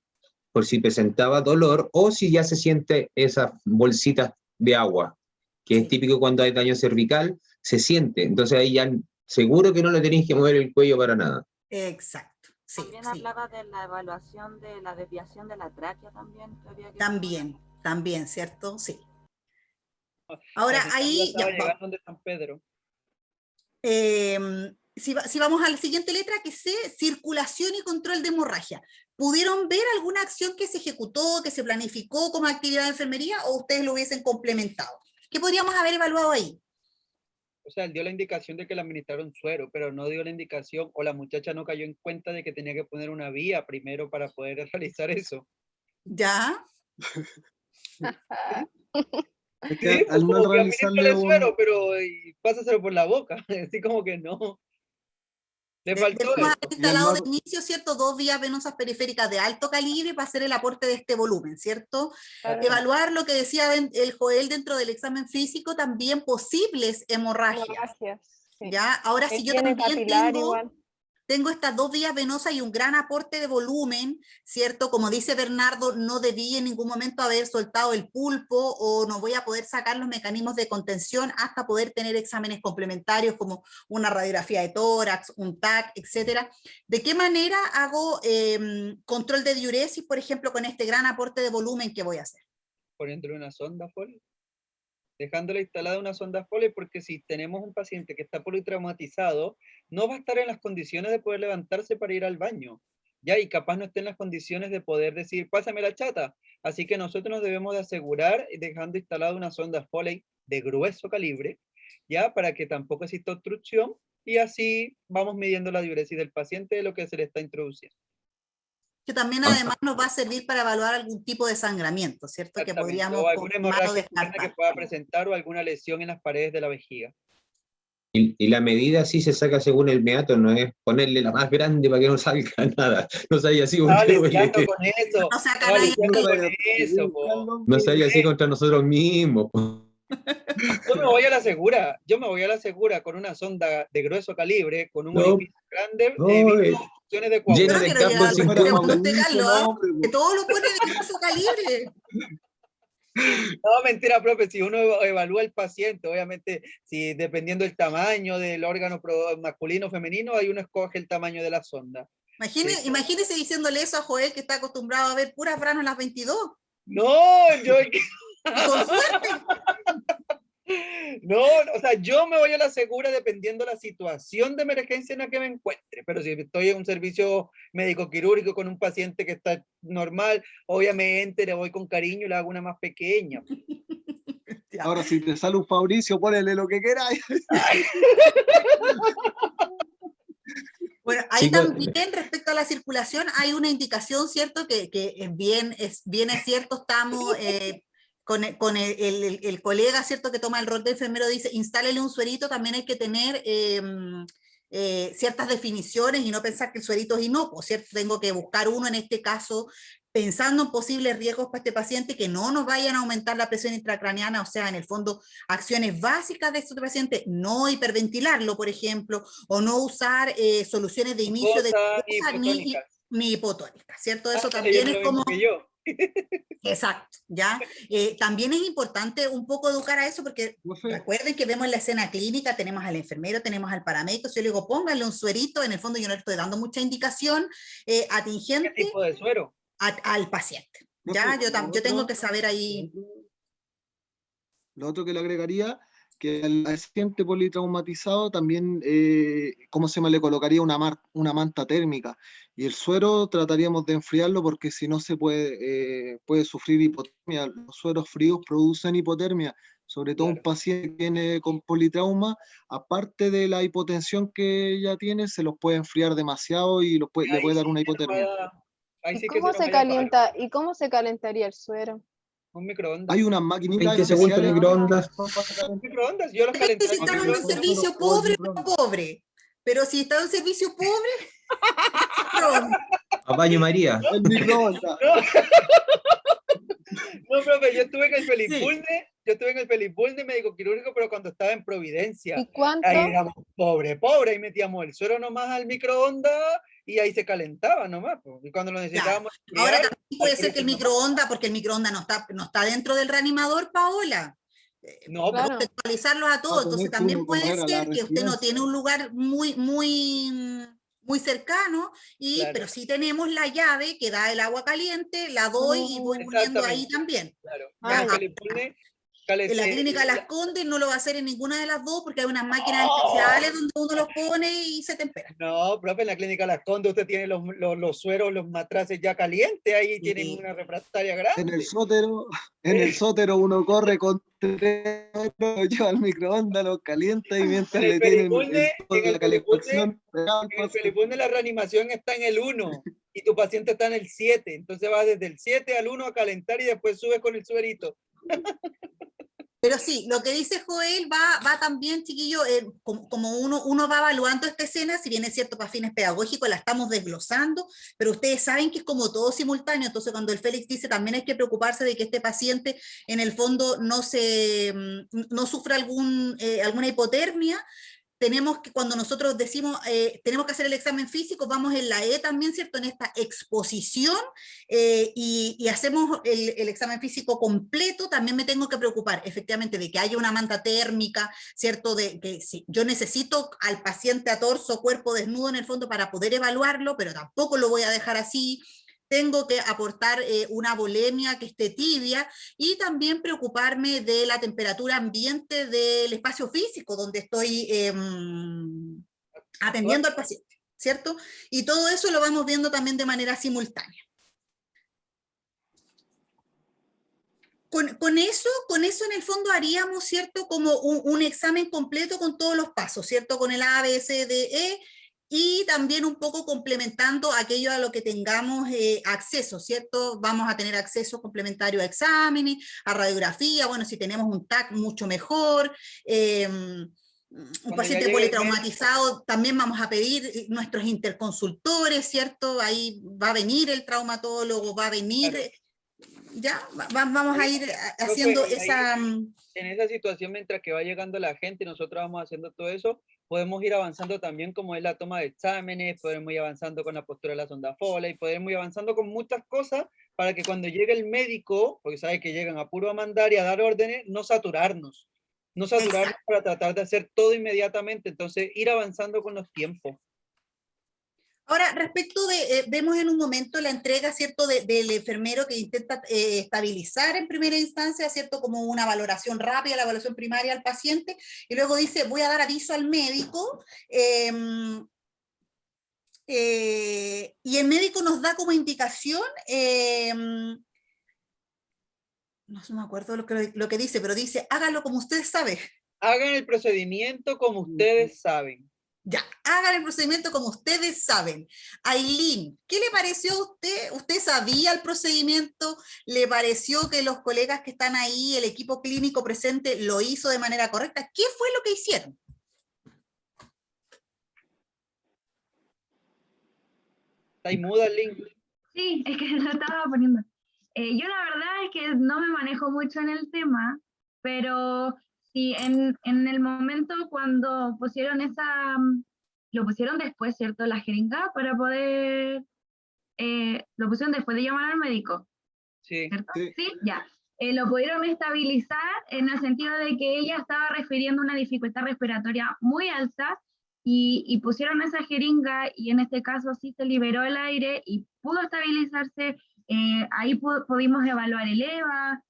por si presentaba dolor o si ya se siente esas bolsitas de agua, que es típico cuando hay daño cervical, se siente. Entonces ahí ya seguro que no le tenéis que mover el cuello para nada. Exacto. Sí, también hablaba de la evaluación de la desviación de la tráquea también. Que había que también, ¿cierto? Sí. Ahora ahí ya llegando donde San Pedro. Si vamos a la siguiente letra, que es C, circulación y control de hemorragia. ¿Pudieron ver alguna acción que se ejecutó, que se planificó como actividad de enfermería o ustedes lo hubiesen complementado? ¿Qué podríamos haber evaluado ahí? O sea, él dio la indicación de que le administraron suero, pero no dio la indicación o la muchacha no cayó en cuenta de que tenía que poner una vía primero para poder realizar eso. ¿Ya? Es Sí, que al no como que realizarle administrale suero, pero pásaselo por la boca, así como que no. Le faltó Debemos eso. haber instalado de inicio, ¿cierto? 2 vías venosas periféricas de alto calibre para hacer el aporte de este volumen, ¿cierto? Claro. Evaluar lo que decía el Joel dentro del examen físico, también posibles hemorragias. Sí. ¿Ya? Ahora, si yo Tiene también capilar igual. tengo estas 2 vías venosas y un gran aporte de volumen, ¿cierto? Como dice Bernardo, no debí en ningún momento haber soltado el pulpo o no voy a poder sacar los mecanismos de contención hasta poder tener exámenes complementarios como una radiografía de tórax, un TAC, etcétera. ¿De qué manera hago control de diuresis, por ejemplo, con este gran aporte de volumen que voy a hacer? Poniéndole una sonda Foley. Dejándole instalada una sonda Foley, porque si tenemos un paciente que está politraumatizado, no va a estar en las condiciones de poder levantarse para ir al baño, ya, y capaz no esté en las condiciones de poder decir, pásame la chata. Así que nosotros nos debemos de asegurar dejando instalada una sonda Foley de grueso calibre, ya, para que tampoco exista obstrucción, y así vamos midiendo la diuresis del paciente de lo que se le está introduciendo. Que también además nos va a servir para evaluar algún tipo de sangramiento, ¿cierto? Que podríamos o alguna confirmar o hemorragia interna descartar. que pueda presentar o alguna lesión en las paredes de la vejiga. Y la medida sí se saca según el meato, no es ponerle la más grande para que no salga nada. No se haya así un Estaba dedo lisiando con eso. No saca Estaba nadie. lisiando con eso, po. No se haya así contra nosotros mismos. Po. Yo me voy a la segura con una sonda de grueso calibre, con un orificio grande, viendo opciones de coagulación. Lleno de campos 50. Que todo lo pone de grueso calibre. No, mentira, profe, si uno evalúa al paciente, obviamente, si dependiendo del tamaño del órgano masculino o femenino, ahí uno escoge el tamaño de la sonda. Imagínese diciéndole eso a Joel, que está acostumbrado a ver puras branos a las 22. No, yo... Con suerte. No, o sea, yo me voy a la segura dependiendo de la situación de emergencia en la que me encuentre, pero si estoy en un servicio médico quirúrgico con un paciente que está normal, obviamente le voy con cariño y le hago una más pequeña. Ahora, si te sale un Fabricio, ponele lo que queráis. Bueno, ahí Chicos, también respecto a la circulación hay una indicación, ¿cierto? Que bien es cierto, estamos con el colega, ¿cierto? Que toma el rol de enfermero, dice, instálele un suerito, también hay que tener ciertas definiciones y no pensar que el suerito es inocuo, ¿cierto? Tengo que buscar uno en este caso pensando en posibles riesgos para este paciente que no nos vayan a aumentar la presión intracraneana, o sea, en el fondo, acciones básicas de este paciente, no hiperventilarlo, por ejemplo, o no usar soluciones de inicio de hipotónicas. ni hipotónicas, ¿cierto? Eso Está también leyendo es lo mismo como... que yo. Exacto, ¿ya? También es importante un poco educar a eso porque recuerden que vemos la escena clínica, tenemos al enfermero, tenemos al paramédico, si yo le digo pónganle un suerito, en el fondo yo no le estoy dando mucha indicación atingente. ¿Qué tipo de suero? Al paciente, ¿ya? Yo tengo que saber ahí... Lo otro que le agregaría, que al paciente politraumatizado también, ¿cómo se llama? Le colocaría una manta térmica. Y el suero trataríamos de enfriarlo porque si no se puede sufrir hipotermia. Los sueros fríos producen hipotermia, sobre todo un paciente que viene con politrauma, aparte de la hipotensión que ya tiene, se los puede enfriar demasiado y le puede dar una hipotermia. ¿Y cómo se calienta? ¿Y cómo se calentaría el suero? Un microondas. Hay unas maquinitas 20 segundos en especiales. microondas. Microondas, yo los calenté. Si estamos en un servicio pobre o pobre, pero si está en un servicio pobre, A baño María. El microondas. No, profe, yo estuve en el Felipulne, médico quirúrgico, pero cuando estaba en Providencia. ¿Y cuánto? Ahí éramos pobre, ahí metíamos el suero nomás al microondas y ahí se calentaba nomás. Y cuando lo necesitábamos. Ya. Ahora también puede ser que el microondas, porque el microondas no está dentro del reanimador, Paola. No, claro. Contextualizarlos a todos. Entonces también puede ser que usted no tiene un lugar muy cercano, pero sí tenemos la llave que da el agua caliente, la doy y voy poniendo ahí también. Claro. En la clínica Las Condes no lo va a hacer en ninguna de las dos porque hay unas máquinas especiales donde uno los pone y se tempera. No, profe, en la clínica Las Condes usted tiene los sueros, los matraces ya calientes, ahí tienen una refractaria grande. En el sótero uno corre con 3 metros, lleva al microondas, lo calienta y mientras le tienen la calefacción. En el Felipulne la reanimación está en el 1 y tu paciente está en el 7, entonces va desde el 7 al 1 a calentar y después subes con el suerito. Pero sí, lo que dice Joel va también, chiquillo, como uno va evaluando esta escena, si bien es cierto para fines pedagógicos, la estamos desglosando, pero ustedes saben que es como todo simultáneo, entonces cuando el Félix dice también hay que preocuparse de que este paciente en el fondo no sufra alguna hipotermia. Tenemos que, cuando nosotros decimos, tenemos que hacer el examen físico, vamos en la E también, ¿cierto? En esta exposición y hacemos el examen físico completo, también me tengo que preocupar, efectivamente, de que haya una manta térmica, ¿cierto? De que sí, yo necesito al paciente a torso, cuerpo desnudo en el fondo para poder evaluarlo, pero tampoco lo voy a dejar así. Tengo que aportar una volemia que esté tibia y también preocuparme de la temperatura ambiente del espacio físico donde estoy atendiendo al paciente, ¿cierto? Y todo eso lo vamos viendo también de manera simultánea. Con eso en el fondo haríamos, ¿cierto? Como un examen completo con todos los pasos, ¿cierto? Con el A, B, C, D, E, y también un poco complementando aquello a lo que tengamos acceso, ¿cierto? Vamos a tener acceso complementario a exámenes, a radiografía, bueno, si tenemos un TAC mucho mejor, un paciente politraumatizado, también vamos a pedir nuestros interconsultores, ¿cierto? Ahí va a venir el traumatólogo, va a venir... Claro. Ya, vamos a ir haciendo esa... En esa situación, mientras que va llegando la gente y nosotros vamos haciendo todo eso, podemos ir avanzando también como es la toma de exámenes, podemos ir avanzando con la postura de la sonda Foley, podemos ir avanzando con muchas cosas para que cuando llegue el médico, porque sabe que llegan a puro a mandar y a dar órdenes, no saturarnos para tratar de hacer todo inmediatamente, entonces ir avanzando con los tiempos. Ahora, respecto de, vemos en un momento la entrega, ¿cierto?, del enfermero que intenta estabilizar en primera instancia, ¿cierto?, como una valoración rápida, la evaluación primaria al paciente, y luego dice, voy a dar aviso al médico, y el médico nos da como indicación No me acuerdo lo que dice, pero dice, hágalo como ustedes saben. Hagan el procedimiento como ustedes saben. Ya, hagan el procedimiento como ustedes saben. Ailín, ¿qué le pareció a usted? ¿Usted sabía el procedimiento? ¿Le pareció que los colegas que están ahí, el equipo clínico presente, lo hizo de manera correcta? ¿Qué fue lo que hicieron? Está ahí muda el link. Sí, es que lo estaba poniendo. Yo la verdad es que no me manejo mucho en el tema, pero sí, en el momento cuando pusieron lo pusieron después, ¿cierto? La jeringa para poder, lo pusieron después de llamar al médico, Sí. ¿cierto? Sí, ya. Lo pudieron estabilizar en el sentido de que ella estaba refiriendo una dificultad respiratoria muy alta y pusieron esa jeringa y en este caso sí se liberó el aire y pudo estabilizarse. Ahí pudimos evaluar el EVA,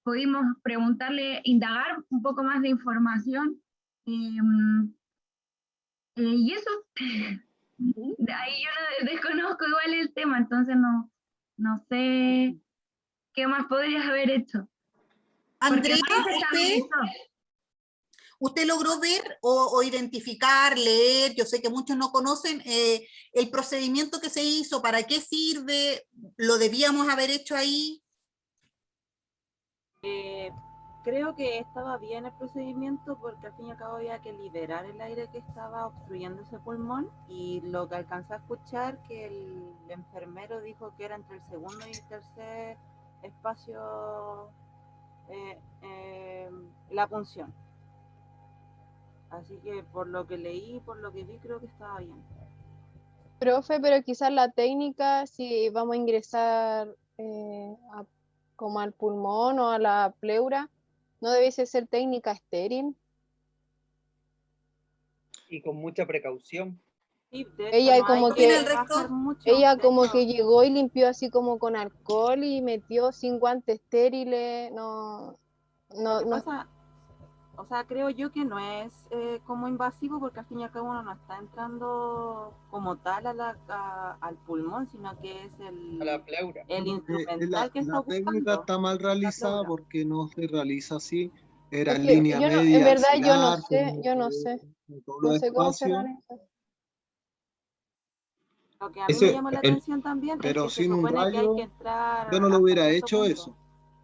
pudimos preguntarle, indagar un poco más de información. Y eso, de ahí yo desconozco igual el tema, entonces no sé qué más podrías haber hecho. Andrea, no se estabilizó. ¿Usted logró ver o identificar, leer? Yo sé que muchos no conocen el procedimiento que se hizo, ¿para qué sirve? ¿Lo debíamos haber hecho ahí? Creo que estaba bien el procedimiento porque al fin y al cabo había que liberar el aire que estaba obstruyendo ese pulmón, y lo que alcancé a escuchar que el enfermero dijo que era entre el segundo y el tercer espacio la punción. Así que por lo que leí, por lo que vi, creo que estaba bien. Profe, pero quizás la técnica, si vamos a ingresar como al pulmón o a la pleura, ¿no debiese ser técnica estéril? Y con mucha precaución. Sí, de hecho, Ella no hay como que que bajar mucho. ella De como hecho, que llegó y limpió así como con alcohol y metió sin guantes estériles, lo que pasa, o sea, creo yo que no es como invasivo, porque al fin y al cabo uno no está entrando como tal al pulmón, sino que es A la pleura. el instrumental que está La técnica ocupando. está mal realizada porque no se realiza así. Era Es en que línea yo no, media, en verdad yo no axilar, sé, yo no sé. con todos No los sé cómo se espacios, realiza. Lo que a mí me llamó la atención también es pero que se sin un supone que hay rayo, que entrar yo no lo hasta hubiera cierto hecho punto. eso.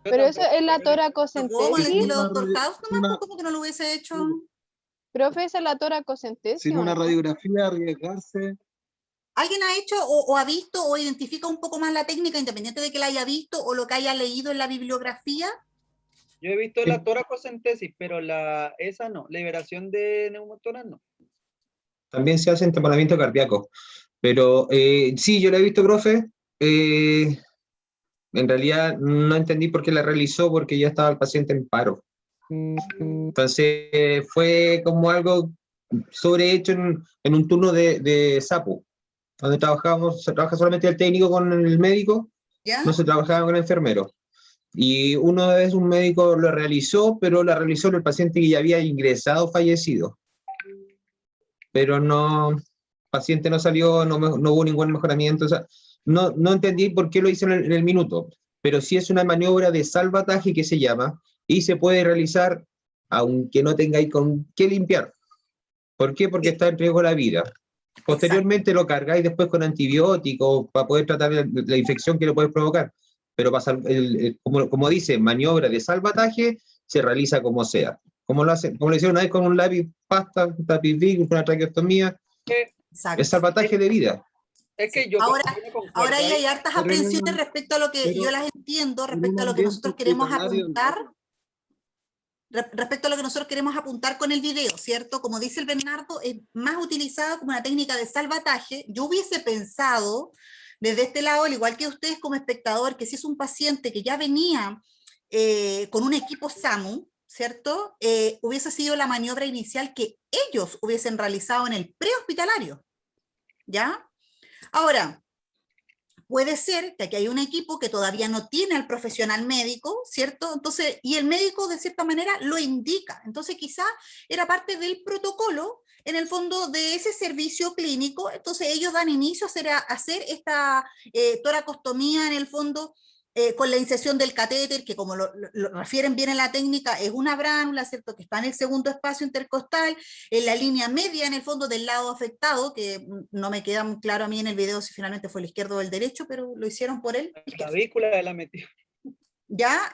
Pero eso es la ¿Cómo? ¿Al toracocentesis. estilo Dr. House nomás? ¿Cómo que no lo hubiese hecho? Profe, ¿esa es la toracocentesis Sin o una no? radiografía, arriesgarse. ¿Alguien ha hecho o ha visto o identifica un poco más la técnica, independiente de que la haya visto o lo que haya leído en la bibliografía? Yo he visto la toracocentesis, pero esa no, liberación de neumotoras no. También se hace en tamponamiento cardíaco. Pero sí, yo la he visto, profe. En realidad no entendí por qué la realizó, porque ya estaba el paciente en paro. Entonces fue como algo sobrehecho en un turno de SAPU, donde se trabaja solamente el técnico con el médico, ¿Ya? no se trabajaba con el enfermero. Y una vez un médico lo realizó, pero la realizó el paciente que ya había ingresado fallecido. Pero no, el paciente no salió, no hubo ningún mejoramiento. O sea, no entendí por qué lo hizo en el minuto, pero sí es una maniobra de salvataje que se llama, y se puede realizar aunque no tengáis con qué limpiar. ¿Por qué? Porque está en riesgo la vida. Posteriormente lo cargáis después con antibióticos para poder tratar la infección que lo puede provocar. Pero como dice, maniobra de salvataje se realiza como sea. Como lo hicieron una vez con un lápiz pasta, un lápiz Bic, con una traqueotomía. Es salvataje de vida. Es que yo Ahora ahí hay hartas aprensiones respecto a lo que yo las entiendo, respecto a lo que nosotros queremos apuntar. Respecto a lo que nosotros queremos apuntar con el video, ¿cierto? Como dice el Bernardo, es más utilizado como una técnica de salvataje. Yo hubiese pensado, desde este lado, al igual que ustedes como espectador, que si es un paciente que ya venía con un equipo SAMU, ¿cierto? Hubiese sido la maniobra inicial que ellos hubiesen realizado en el prehospitalario, ¿ya? Ahora, puede ser que aquí hay un equipo que todavía no tiene al profesional médico, ¿cierto? Entonces, y el médico de cierta manera lo indica. Entonces, quizá era parte del protocolo, en el fondo, de ese servicio clínico. Entonces, ellos dan inicio a hacer esta toracostomía, en el fondo, con la inserción del catéter, que como lo refieren bien en la técnica, es una bránula, ¿cierto?, que está en el segundo espacio intercostal, en la línea media, en el fondo del lado afectado, que no me queda muy claro a mí en el video si finalmente fue el izquierdo o el derecho, pero lo hicieron por él. La clavícula de la metió. Ya,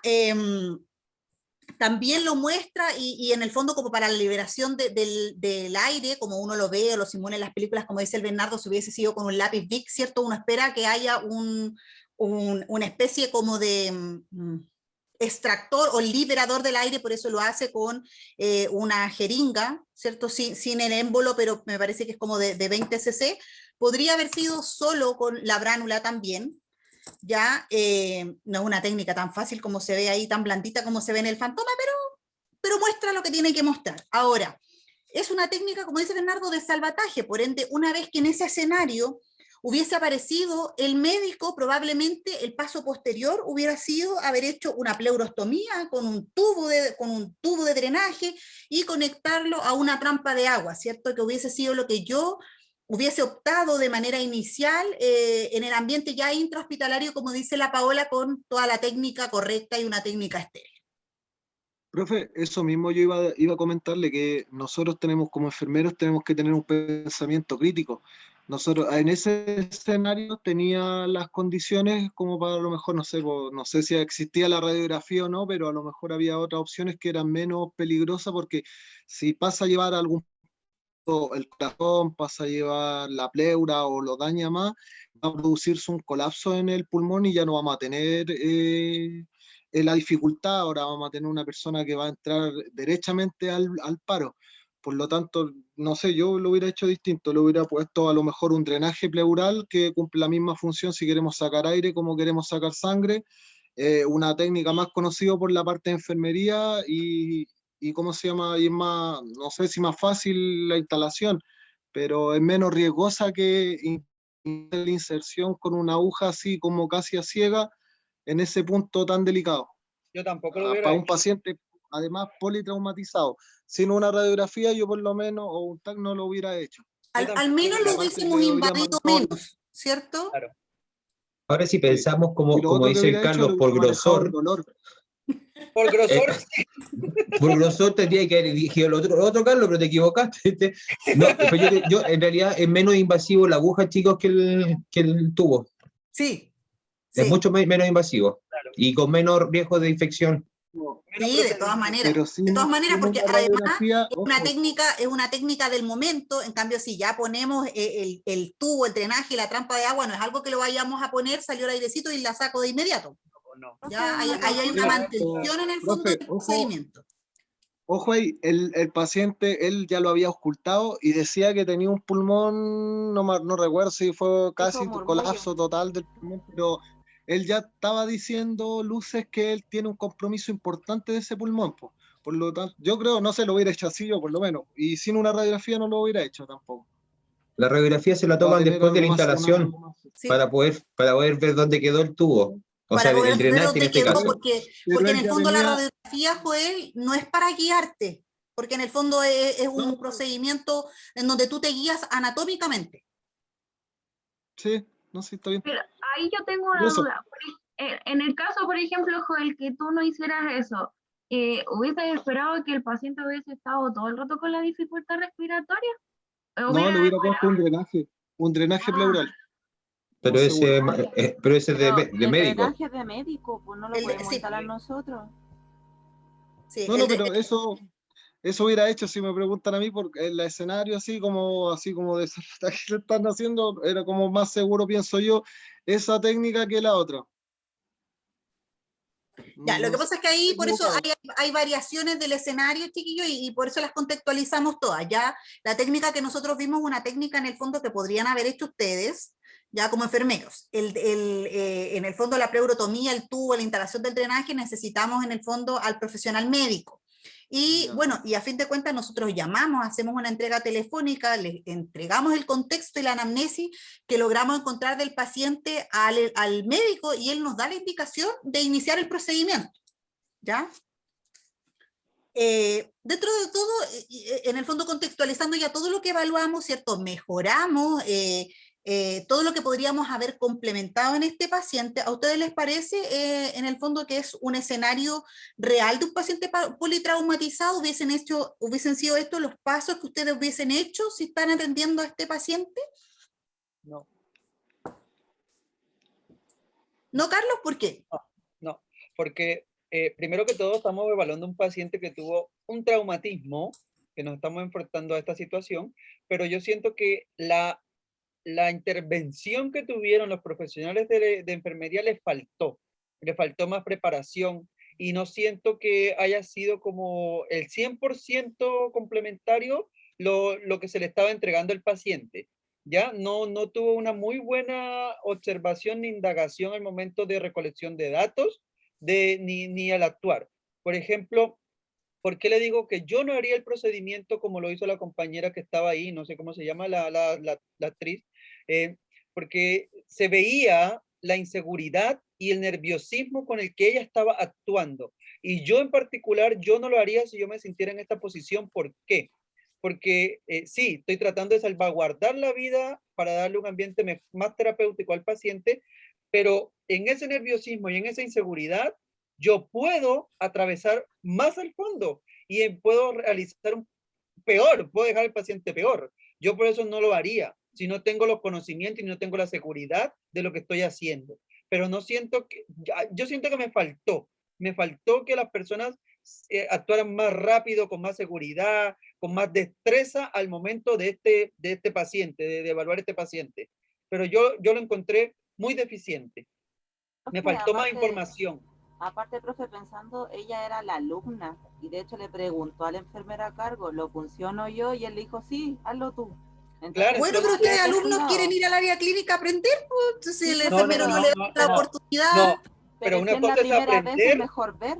también lo muestra y en el fondo como para la liberación del aire, como uno lo ve o lo simula en las películas, como dice el Bernardo, si hubiese sido con un lápiz Bic, ¿cierto? Uno espera que haya una especie como de extractor o liberador del aire, por eso lo hace con una jeringa, ¿cierto? Sin el émbolo, pero me parece que es como de 20 cc. Podría haber sido solo con la bránula también, ya no es una técnica tan fácil como se ve ahí, tan blandita como se ve en el Fantoma, pero muestra lo que tiene que mostrar. Ahora, es una técnica, como dice Bernardo, de salvataje, por ende, una vez que en ese escenario hubiese aparecido el médico, probablemente el paso posterior hubiera sido haber hecho una pleurostomía con un tubo de drenaje y conectarlo a una trampa de agua, ¿cierto? Que hubiese sido lo que yo hubiese optado de manera inicial en el ambiente ya intrahospitalario, como dice la Paola, con toda la técnica correcta y una técnica estéril. Profe, eso mismo yo iba a comentarle, que nosotros tenemos como enfermeros tenemos que tener un pensamiento crítico. Nosotros en ese escenario tenía las condiciones como para, a lo mejor, no sé si existía la radiografía o no, pero a lo mejor había otras opciones que eran menos peligrosas, porque si pasa a llevar algún el corazón, pasa a llevar la pleura o lo daña más, va a producirse un colapso en el pulmón y ya no vamos a tener la dificultad. Ahora vamos a tener una persona que va a entrar derechamente al paro. Por lo tanto, no sé, yo lo hubiera hecho distinto, le hubiera puesto a lo mejor un drenaje pleural que cumple la misma función si queremos sacar aire como queremos sacar sangre, una técnica más conocida por la parte de enfermería y ¿cómo se llama? Y es más, no sé si más fácil la instalación, pero es menos riesgosa que la inserción con una aguja así como casi a ciega en ese punto tan delicado. Yo tampoco lo hubiera para hecho. un paciente, además, politraumatizado. Sin una radiografía, yo por lo menos, o un TAC, no lo hubiera hecho. Al menos lo hubiésemos invadido menos, ¿cierto? Claro. Ahora si pensamos, como otro que dice hubiera Carlos, hecho, por le hubiera manejado el grosor, dolor. Por grosor, por grosor tendría que haber dirigido el otro Carlos, pero te equivocaste. No, pero yo en realidad es menos invasivo la aguja, chicos, que el tubo. Sí. Es mucho menos invasivo. Claro. Y con menos riesgo de infección. Sí, de todas maneras. De todas maneras, porque además es una técnica del momento. En cambio, si ya ponemos el tubo, el drenaje y la trampa de agua, no es algo que lo vayamos a poner, salió el airecito y la saco de inmediato. No. Ya ahí hay una mantención en el fondo del procedimiento. Ojo ahí, el paciente, él ya lo había ocultado y decía que tenía un pulmón, no recuerdo si fue casi colapso total del pulmón, pero él ya estaba diciendo, luces, que él tiene un compromiso importante de ese pulmón. Por lo tanto, yo creo, no se lo hubiera hecho así yo, por lo menos, y sin una radiografía no lo hubiera hecho tampoco. La radiografía se la toman después de la instalación para poder ver dónde quedó el tubo. O sea, el drenaje en este caso. Porque en el fondo la radiografía, Joel, no es para guiarte, porque en el fondo es un procedimiento en donde tú te guías anatómicamente. Sí, no sé, está bien. Pero ahí yo tengo una duda. En el caso, por ejemplo, Joel, que tú no hicieras eso, ¿hubieses esperado que el paciente hubiese estado todo el rato con la dificultad respiratoria? No, le hubiera puesto un drenaje pleural. Pero ese es de médico. El drenaje de médico, pues no lo podemos instalar nosotros. Sí, no, pero eso hubiera hecho, si me preguntan a mí, porque el escenario así como de salvataje que están haciendo, era como más seguro, pienso yo, esa técnica que la otra. Ya, lo que pasa es que ahí, por eso hay variaciones del escenario, chiquillos, y por eso las contextualizamos todas. Ya la técnica que nosotros vimos es una técnica en el fondo que podrían haber hecho ustedes, ya como enfermeros. En el fondo la pleurotomía, el tubo, la instalación del drenaje, necesitamos en el fondo al profesional médico. Y bueno, y a fin de cuentas nosotros llamamos, hacemos una entrega telefónica, le entregamos el contexto y la anamnesis que logramos encontrar del paciente al médico y él nos da la indicación de iniciar el procedimiento, ¿ya? Dentro de todo, en el fondo contextualizando ya todo lo que evaluamos, ¿cierto? Mejoramos todo lo que podríamos haber complementado en este paciente, ¿a ustedes les parece en el fondo que es un escenario real de un paciente politraumatizado? ¿Hubiesen sido estos los pasos que ustedes hubiesen hecho si están atendiendo a este paciente? No. ¿No, Carlos? ¿Por qué? No, porque primero que todo estamos evaluando un paciente que tuvo un traumatismo, que nos estamos enfrentando a esta situación, pero yo siento que la intervención que tuvieron los profesionales de enfermería les faltó más preparación, y no siento que haya sido como el 100% complementario lo que se le estaba entregando al paciente. Ya no tuvo una muy buena observación ni indagación al momento de recolección de datos, ni al actuar. Por ejemplo, ¿por qué le digo que yo no haría el procedimiento como lo hizo la compañera que estaba ahí? No sé cómo se llama la actriz. Porque se veía la inseguridad y el nerviosismo con el que ella estaba actuando. Y yo en particular, yo no lo haría si yo me sintiera en esta posición. ¿Por qué? Porque sí, estoy tratando de salvaguardar la vida para darle un ambiente más terapéutico al paciente, pero en ese nerviosismo y en esa inseguridad, yo puedo atravesar más al fondo y puedo realizar puedo dejar al paciente peor. Yo por eso no lo haría, si no tengo los conocimientos y no tengo la seguridad de lo que estoy haciendo. Pero no siento que, yo siento que me faltó que las personas actuaran más rápido, con más seguridad, con más destreza al momento de este paciente, de evaluar este paciente. Pero yo lo encontré muy deficiente. Me faltó más información. Aparte, profe, pensando, ella era la alumna y de hecho le preguntó a la enfermera a cargo, ¿lo funciono yo? Y él le dijo, sí, hazlo tú. Entonces, Claro, bueno, pero ustedes alumnos quieren ir al área clínica a aprender, pues, si el enfermero no le da la oportunidad. No, pero una cosa es aprender. Es mejor ver.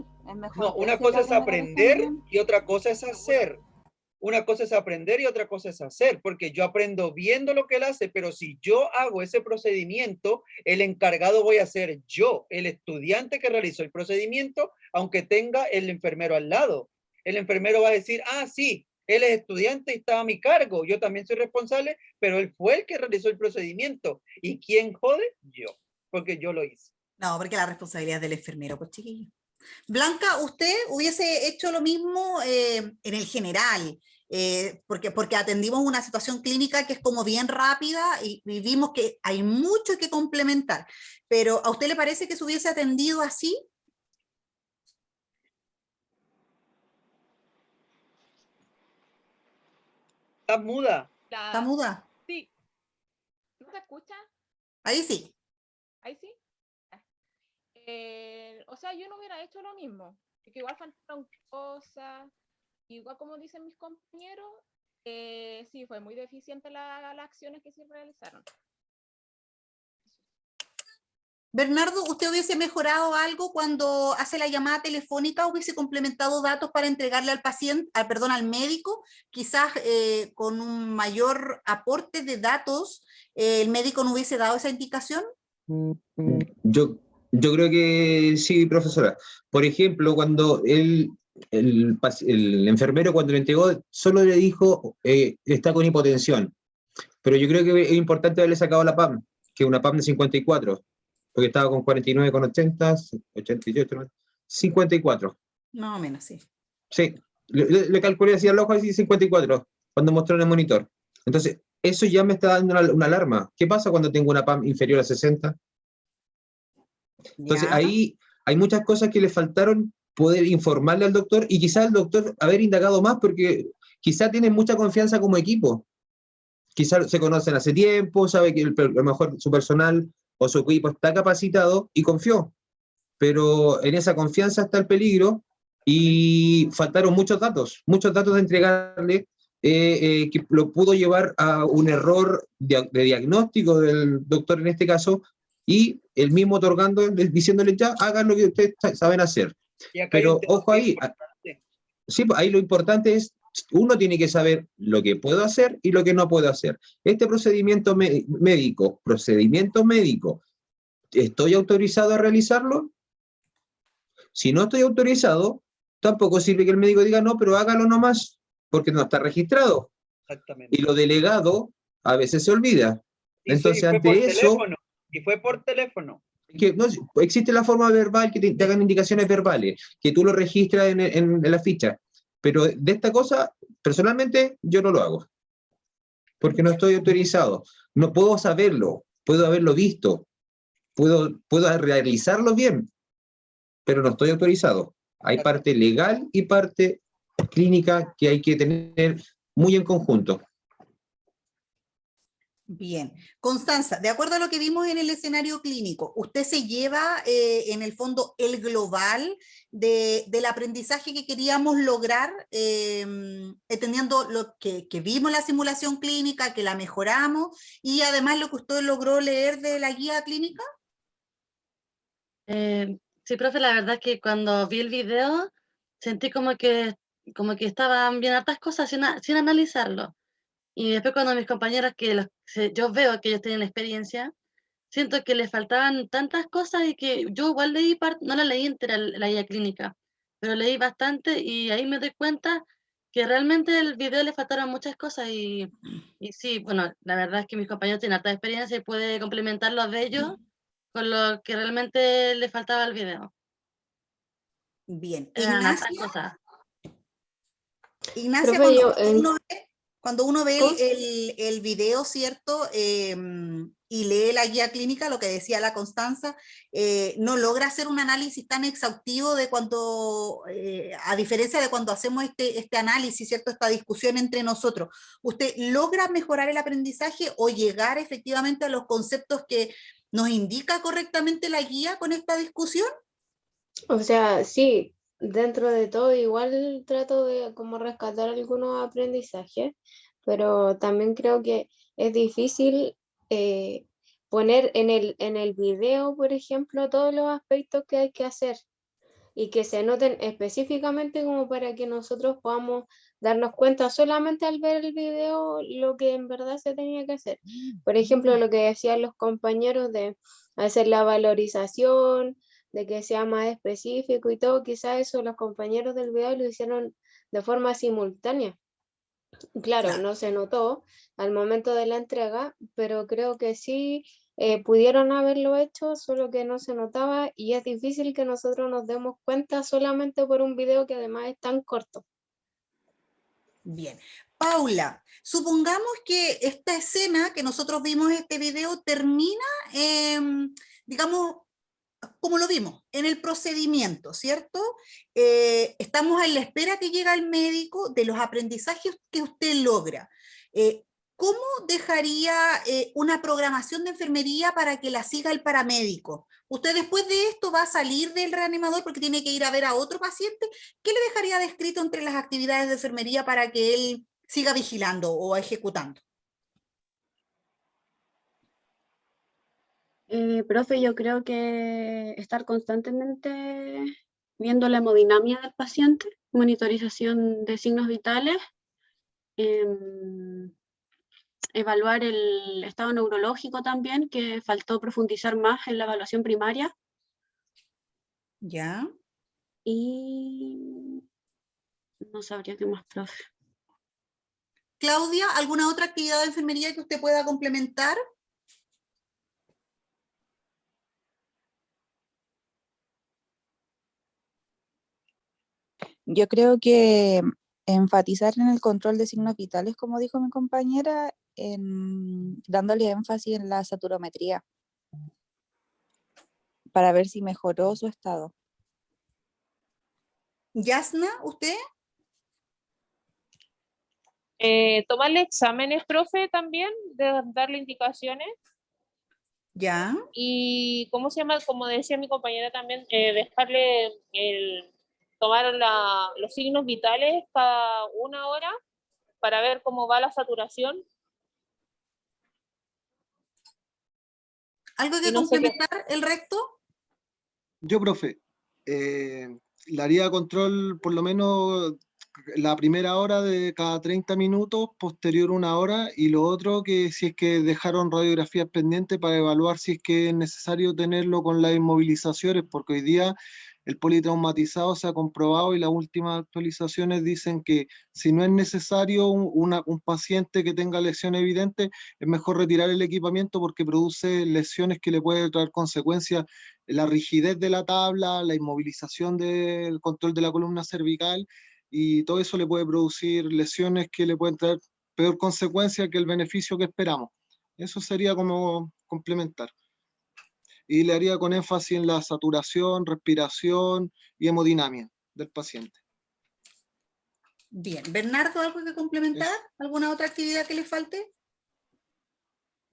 No, una cosa es aprender y otra cosa es hacer. Una cosa es aprender y otra cosa es hacer, porque yo aprendo viendo lo que él hace, pero si yo hago ese procedimiento, el encargado voy a ser yo, el estudiante que realizó el procedimiento, aunque tenga el enfermero al lado. El enfermero va a decir, ah, sí, él es estudiante y estaba a mi cargo, yo también soy responsable, pero él fue el que realizó el procedimiento. ¿Y quién jode? Yo, porque yo lo hice. No, porque la responsabilidad es del enfermero, pues chiquillo. Blanca, ¿usted hubiese hecho lo mismo en el general? Porque atendimos una situación clínica que es como bien rápida y vimos que hay mucho que complementar, pero ¿a usted le parece que se hubiese atendido así? ¿Estás muda? ¿Está muda? Sí. ¿No te escuchas? Ahí sí. Ahí sí. O sea, yo no hubiera hecho lo mismo, porque igual faltaron cosas, igual como dicen mis compañeros, sí, fue muy deficiente las acciones que se realizaron. Bernardo, ¿usted hubiese mejorado algo cuando hace la llamada telefónica? ¿Hubiese complementado datos para entregarle al paciente, al médico? Quizás con un mayor aporte de datos, ¿el médico no hubiese dado esa indicación? Yo creo que sí, profesora. Por ejemplo, cuando el enfermero cuando le entregó, solo le dijo, está con hipotensión. Pero yo creo que es importante haberle sacado la PAM, que es una PAM de 54, porque estaba con 49,80, 88, 54. Más o menos, sí. Sí, le calculé así al ojo, así 54, cuando mostró en el monitor. Entonces, eso ya me está dando una alarma. ¿Qué pasa cuando tengo una PAM inferior a 60? Entonces, ahí hay muchas cosas que le faltaron poder informarle al doctor y quizás el doctor haber indagado más porque quizás tienen mucha confianza como equipo. Quizás se conocen hace tiempo, sabe que a lo mejor su personal o su equipo está capacitado y confió. Pero en esa confianza está el peligro y faltaron muchos datos de entregarle que lo pudo llevar a un error de diagnóstico del doctor en este caso, y el mismo otorgando, diciéndole ya, hagan lo que ustedes saben hacer. Pero ojo ahí, sí, ahí lo importante es, uno tiene que saber lo que puedo hacer y lo que no puedo hacer. Este procedimiento médico, ¿estoy autorizado a realizarlo? Si no estoy autorizado, tampoco sirve que el médico diga, no, pero hágalo nomás, porque no está registrado. Exactamente. Y lo delegado a veces se olvida. Entonces, fue por ante eso, teléfono. Y fue por teléfono. que no, existe la forma verbal que te hagan indicaciones verbales, que tú lo registras en la ficha. Pero de esta cosa, personalmente, yo no lo hago. Porque no estoy autorizado. No puedo saberlo, puedo haberlo visto, puedo realizarlo bien, pero no estoy autorizado. Hay parte legal y parte clínica que hay que tener muy en conjunto. Bien. Constanza, de acuerdo a lo que vimos en el escenario clínico, ¿usted se lleva en el fondo el global del aprendizaje que queríamos lograr, entendiendo lo que vimos en la simulación clínica, que la mejoramos, y además lo que usted logró leer de la guía clínica? Sí, profe, la verdad es que cuando vi el video sentí como que estaban bien hartas cosas sin analizarlo. Y después cuando mis compañeras, yo veo que ellos tienen la experiencia, siento que les faltaban tantas cosas y que yo igual leí, no la leí entera la guía clínica, pero leí bastante y ahí me doy cuenta que realmente el video le faltaron muchas cosas y sí, bueno, la verdad es que mis compañeros tienen harta experiencia y puede complementar los de ellos con lo que realmente le faltaba al video. Bien. Eran hartas Ignacia, cosas. Ignacia, cuando uno ve el video, ¿cierto? Y lee la guía clínica, lo que decía la Constanza, no logra hacer un análisis tan exhaustivo de cuando, a diferencia de cuando hacemos este análisis, ¿cierto? Esta discusión entre nosotros. ¿Usted logra mejorar el aprendizaje o llegar efectivamente a los conceptos que nos indica correctamente la guía con esta discusión? O sea, sí, dentro de todo igual trato de como rescatar algunos aprendizajes, pero también creo que es difícil poner en el video, por ejemplo, todos los aspectos que hay que hacer y que se noten específicamente como para que nosotros podamos darnos cuenta solamente al ver el video lo que en verdad se tenía que hacer. Por ejemplo, lo que decían los compañeros de hacer la valorización, de que sea más específico y todo, quizás eso los compañeros del video lo hicieron de forma simultánea. Claro, no se notó al momento de la entrega, pero creo que sí pudieron haberlo hecho, solo que no se notaba y es difícil que nosotros nos demos cuenta solamente por un video que además es tan corto. Bien. Paula, supongamos que esta escena que nosotros vimos en este video termina, digamos, como lo vimos, en el procedimiento, ¿cierto? Estamos en la espera que llega el médico de los aprendizajes que usted logra. ¿Cómo dejaría una programación de enfermería para que la siga el paramédico? Usted después de esto va a salir del reanimador porque tiene que ir a ver a otro paciente. ¿Qué le dejaría descrito entre las actividades de enfermería para que él siga vigilando o ejecutando? Profe, yo creo que estar constantemente viendo la hemodinamia del paciente, monitorización de signos vitales, evaluar el estado neurológico también, que faltó profundizar más en la evaluación primaria. ¿Ya? Y no sabría qué más, profe. Claudia, ¿alguna otra actividad de enfermería que usted pueda complementar? Yo creo que enfatizar en el control de signos vitales, como dijo mi compañera, dándole énfasis en la saturometría para ver si mejoró su estado. Yasna, ¿usted? Tomarle exámenes, profe, también, de darle indicaciones. Ya. Y, ¿cómo se llama? Como decía mi compañera también, dejarle tomar los signos vitales cada 1 hora para ver cómo va la saturación. ¿Algo que complementar el resto? Yo, profe, le haría control por lo menos la primera hora de cada 30 minutos, posterior 1 hora, y lo otro que si es que dejaron radiografías pendientes para evaluar si es que es necesario tenerlo con las inmovilizaciones, porque hoy día el politraumatizado se ha comprobado y las últimas actualizaciones dicen que si no es necesario un paciente que tenga lesión evidente, es mejor retirar el equipamiento porque produce lesiones que le pueden traer consecuencias, la rigidez de la tabla, la inmovilización del control de la columna cervical, y todo eso le puede producir lesiones que le pueden traer peor consecuencia que el beneficio que esperamos. Eso sería como complementar. Y le haría con énfasis en la saturación, respiración y hemodinamia del paciente. Bien. Bernardo, ¿algo que complementar? ¿Alguna otra actividad que le falte?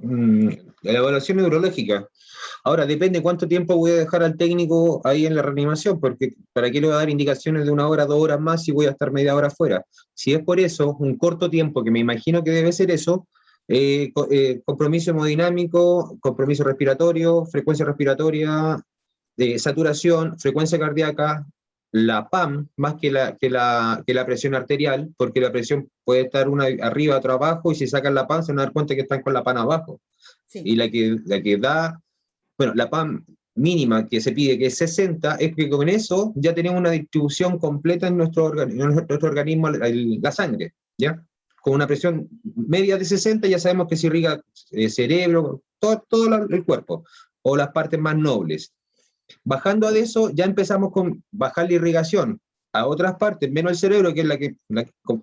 La evaluación neurológica. Ahora, depende cuánto tiempo voy a dejar al técnico ahí en la reanimación, porque ¿para qué le voy a dar indicaciones de 1 hora, 2 horas más si voy a estar media hora afuera? Si es por eso, un corto tiempo, que me imagino que debe ser eso, compromiso hemodinámico, compromiso respiratorio, frecuencia respiratoria, saturación, frecuencia cardíaca, la PAM, más que la presión arterial, porque la presión puede estar una arriba, otra abajo, y si sacan la PAM se van a dar cuenta que están con la PAM abajo. Sí. Y la que da, bueno, la PAM mínima que se pide, que es 60, es que con eso ya tenemos una distribución completa en nuestro organismo, la sangre, ¿ya? Con una presión media de 60 ya sabemos que se irriga cerebro, todo el cuerpo, o las partes más nobles. Bajando a eso, ya empezamos con bajar la irrigación a otras partes, menos el cerebro, que es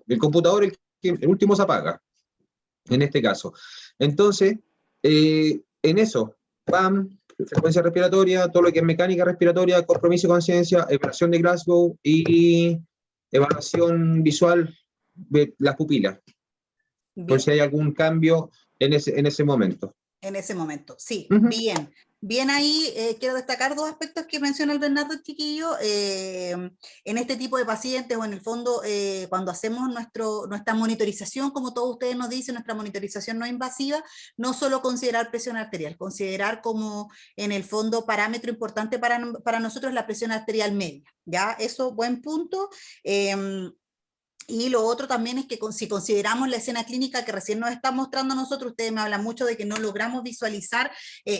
el computador, el último se apaga, en este caso. Entonces, en eso, PAM, frecuencia respiratoria, todo lo que es mecánica respiratoria, compromiso de conciencia, evaluación de Glasgow y evaluación visual de las pupilas. Por si hay algún cambio en ese momento. En ese momento, sí, Ujú. bien. Bien ahí, quiero destacar 2 aspectos que menciona el Bernardo Chiquillo. En este tipo de pacientes, o en el fondo, cuando hacemos nuestra monitorización, como todos ustedes nos dicen, nuestra monitorización no invasiva, no solo considerar presión arterial, considerar como, en el fondo, parámetro importante para nosotros la presión arterial media. ¿Ya? Eso, buen punto. Y lo otro también es que si consideramos la escena clínica que recién nos está mostrando a nosotros, ustedes me hablan mucho de que no logramos visualizar,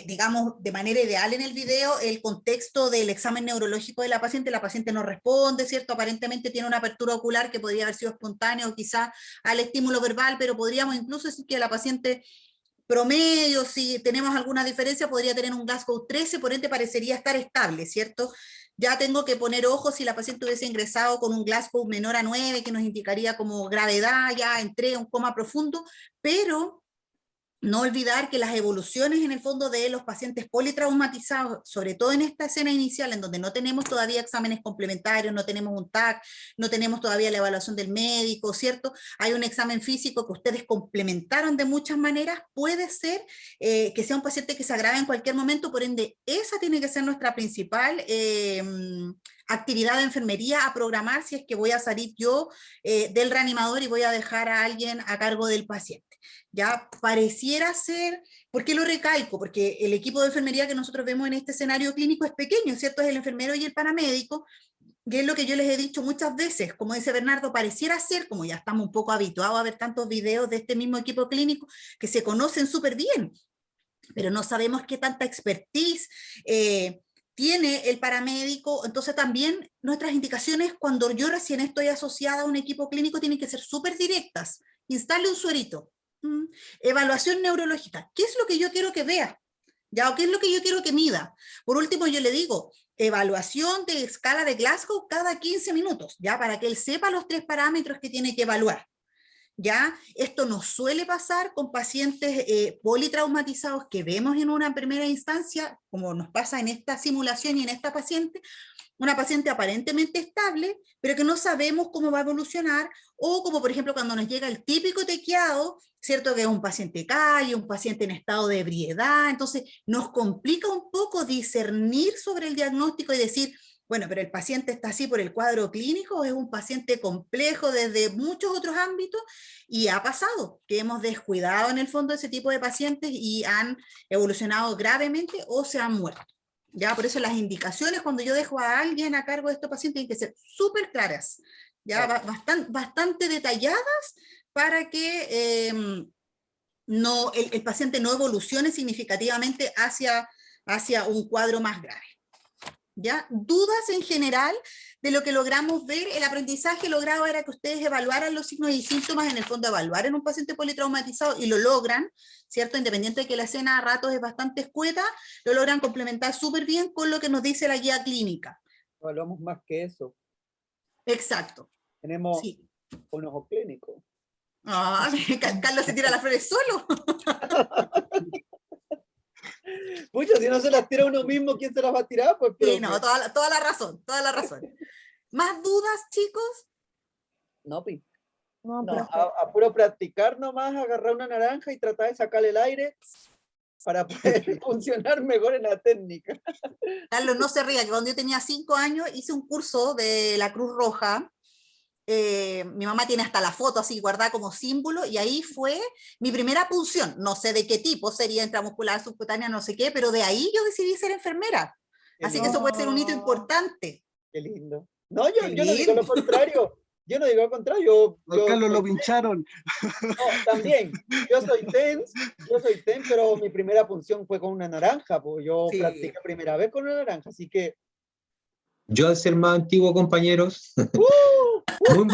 digamos, de manera ideal en el video, el contexto del examen neurológico de la paciente no responde, ¿cierto? Aparentemente tiene una apertura ocular que podría haber sido espontánea o quizá al estímulo verbal, pero podríamos incluso decir que la paciente promedio, si tenemos alguna diferencia, podría tener un Glasgow 13, por ende parecería estar estable, ¿cierto? Ya tengo que poner ojo si la paciente hubiese ingresado con un Glasgow menor a 9, que nos indicaría como gravedad, ya entré a un coma profundo, pero no olvidar que las evoluciones en el fondo de los pacientes politraumatizados, sobre todo en esta escena inicial, en donde no tenemos todavía exámenes complementarios, no tenemos un TAC, no tenemos todavía la evaluación del médico, ¿cierto? Hay un examen físico que ustedes complementaron de muchas maneras, puede ser que sea un paciente que se agrave en cualquier momento, por ende, esa tiene que ser nuestra principal actividad de enfermería a programar si es que voy a salir yo del reanimador y voy a dejar a alguien a cargo del paciente. Ya pareciera ser, ¿por qué lo recalco? Porque el equipo de enfermería que nosotros vemos en este escenario clínico es pequeño, ¿cierto? Es el enfermero y el paramédico, y es lo que yo les he dicho muchas veces, como dice Bernardo, pareciera ser, como ya estamos un poco habituados a ver tantos videos de este mismo equipo clínico, que se conocen súper bien, pero no sabemos qué tanta expertise tiene el paramédico. Entonces también nuestras indicaciones, cuando yo recién estoy asociada a un equipo clínico, tienen que ser súper directas. Instale un suerito. Evaluación neurológica. ¿Qué es lo que yo quiero que vea? ¿Ya? ¿O qué es lo que yo quiero que mida? Por último, yo le digo, evaluación de escala de Glasgow cada 15 minutos, ¿ya? Para que él sepa los 3 parámetros que tiene que evaluar. ¿Ya? Esto nos suele pasar con pacientes politraumatizados que vemos en una primera instancia, como nos pasa en esta simulación y en esta paciente, una paciente aparentemente estable, pero que no sabemos cómo va a evolucionar, o como por ejemplo cuando nos llega el típico tequiado, ¿cierto? Que es un paciente calle, un paciente en estado de ebriedad, entonces nos complica un poco discernir sobre el diagnóstico y decir, bueno, pero el paciente está así por el cuadro clínico, o es un paciente complejo desde muchos otros ámbitos, y ha pasado que hemos descuidado en el fondo ese tipo de pacientes y han evolucionado gravemente o se han muerto. Ya, por eso las indicaciones cuando yo dejo a alguien a cargo de estos pacientes tienen que ser súper claras, ya, bastante detalladas para que el paciente no evolucione significativamente hacia un cuadro más grave. ¿ya? Dudas en general de lo que logramos ver. El aprendizaje logrado era que ustedes evaluaran los signos y síntomas, en el fondo evaluar en un paciente politraumatizado, y lo logran, ¿cierto? Independiente de que la escena a ratos es bastante escueta, lo logran complementar súper bien con lo que nos dice la guía clínica. Evaluamos más que eso. Exacto. Tenemos Sí. un ojo clínico. Ah, Carlos se tira las flores solo. Pucha, si no se las tira uno mismo, ¿quién se las va a tirar? Pues, Sí, no, toda la razón, toda la razón. ¿Más dudas, chicos? No, Pi. No, No, profe. a puro practicar nomás, agarrar una naranja y tratar de sacarle el aire para poder funcionar mejor en la técnica. Carlos, no se ría, que cuando yo tenía 5 años hice un curso de la Cruz Roja. Mi mamá tiene hasta la foto así guardada como símbolo, y ahí fue mi primera punción. No sé de qué tipo, sería intramuscular, subcutánea, no sé qué, pero de ahí yo decidí ser enfermera. Así que eso puede ser un hito importante. Qué lindo. No, yo no digo lindo. lo contrario. Yo no digo lo contrario. Don Carlos lo pincharon. No, también. Yo soy TENS, pero mi primera punción fue con una naranja, pues yo practiqué primera vez con una naranja, así que... Yo, al ser más antiguo, compañeros,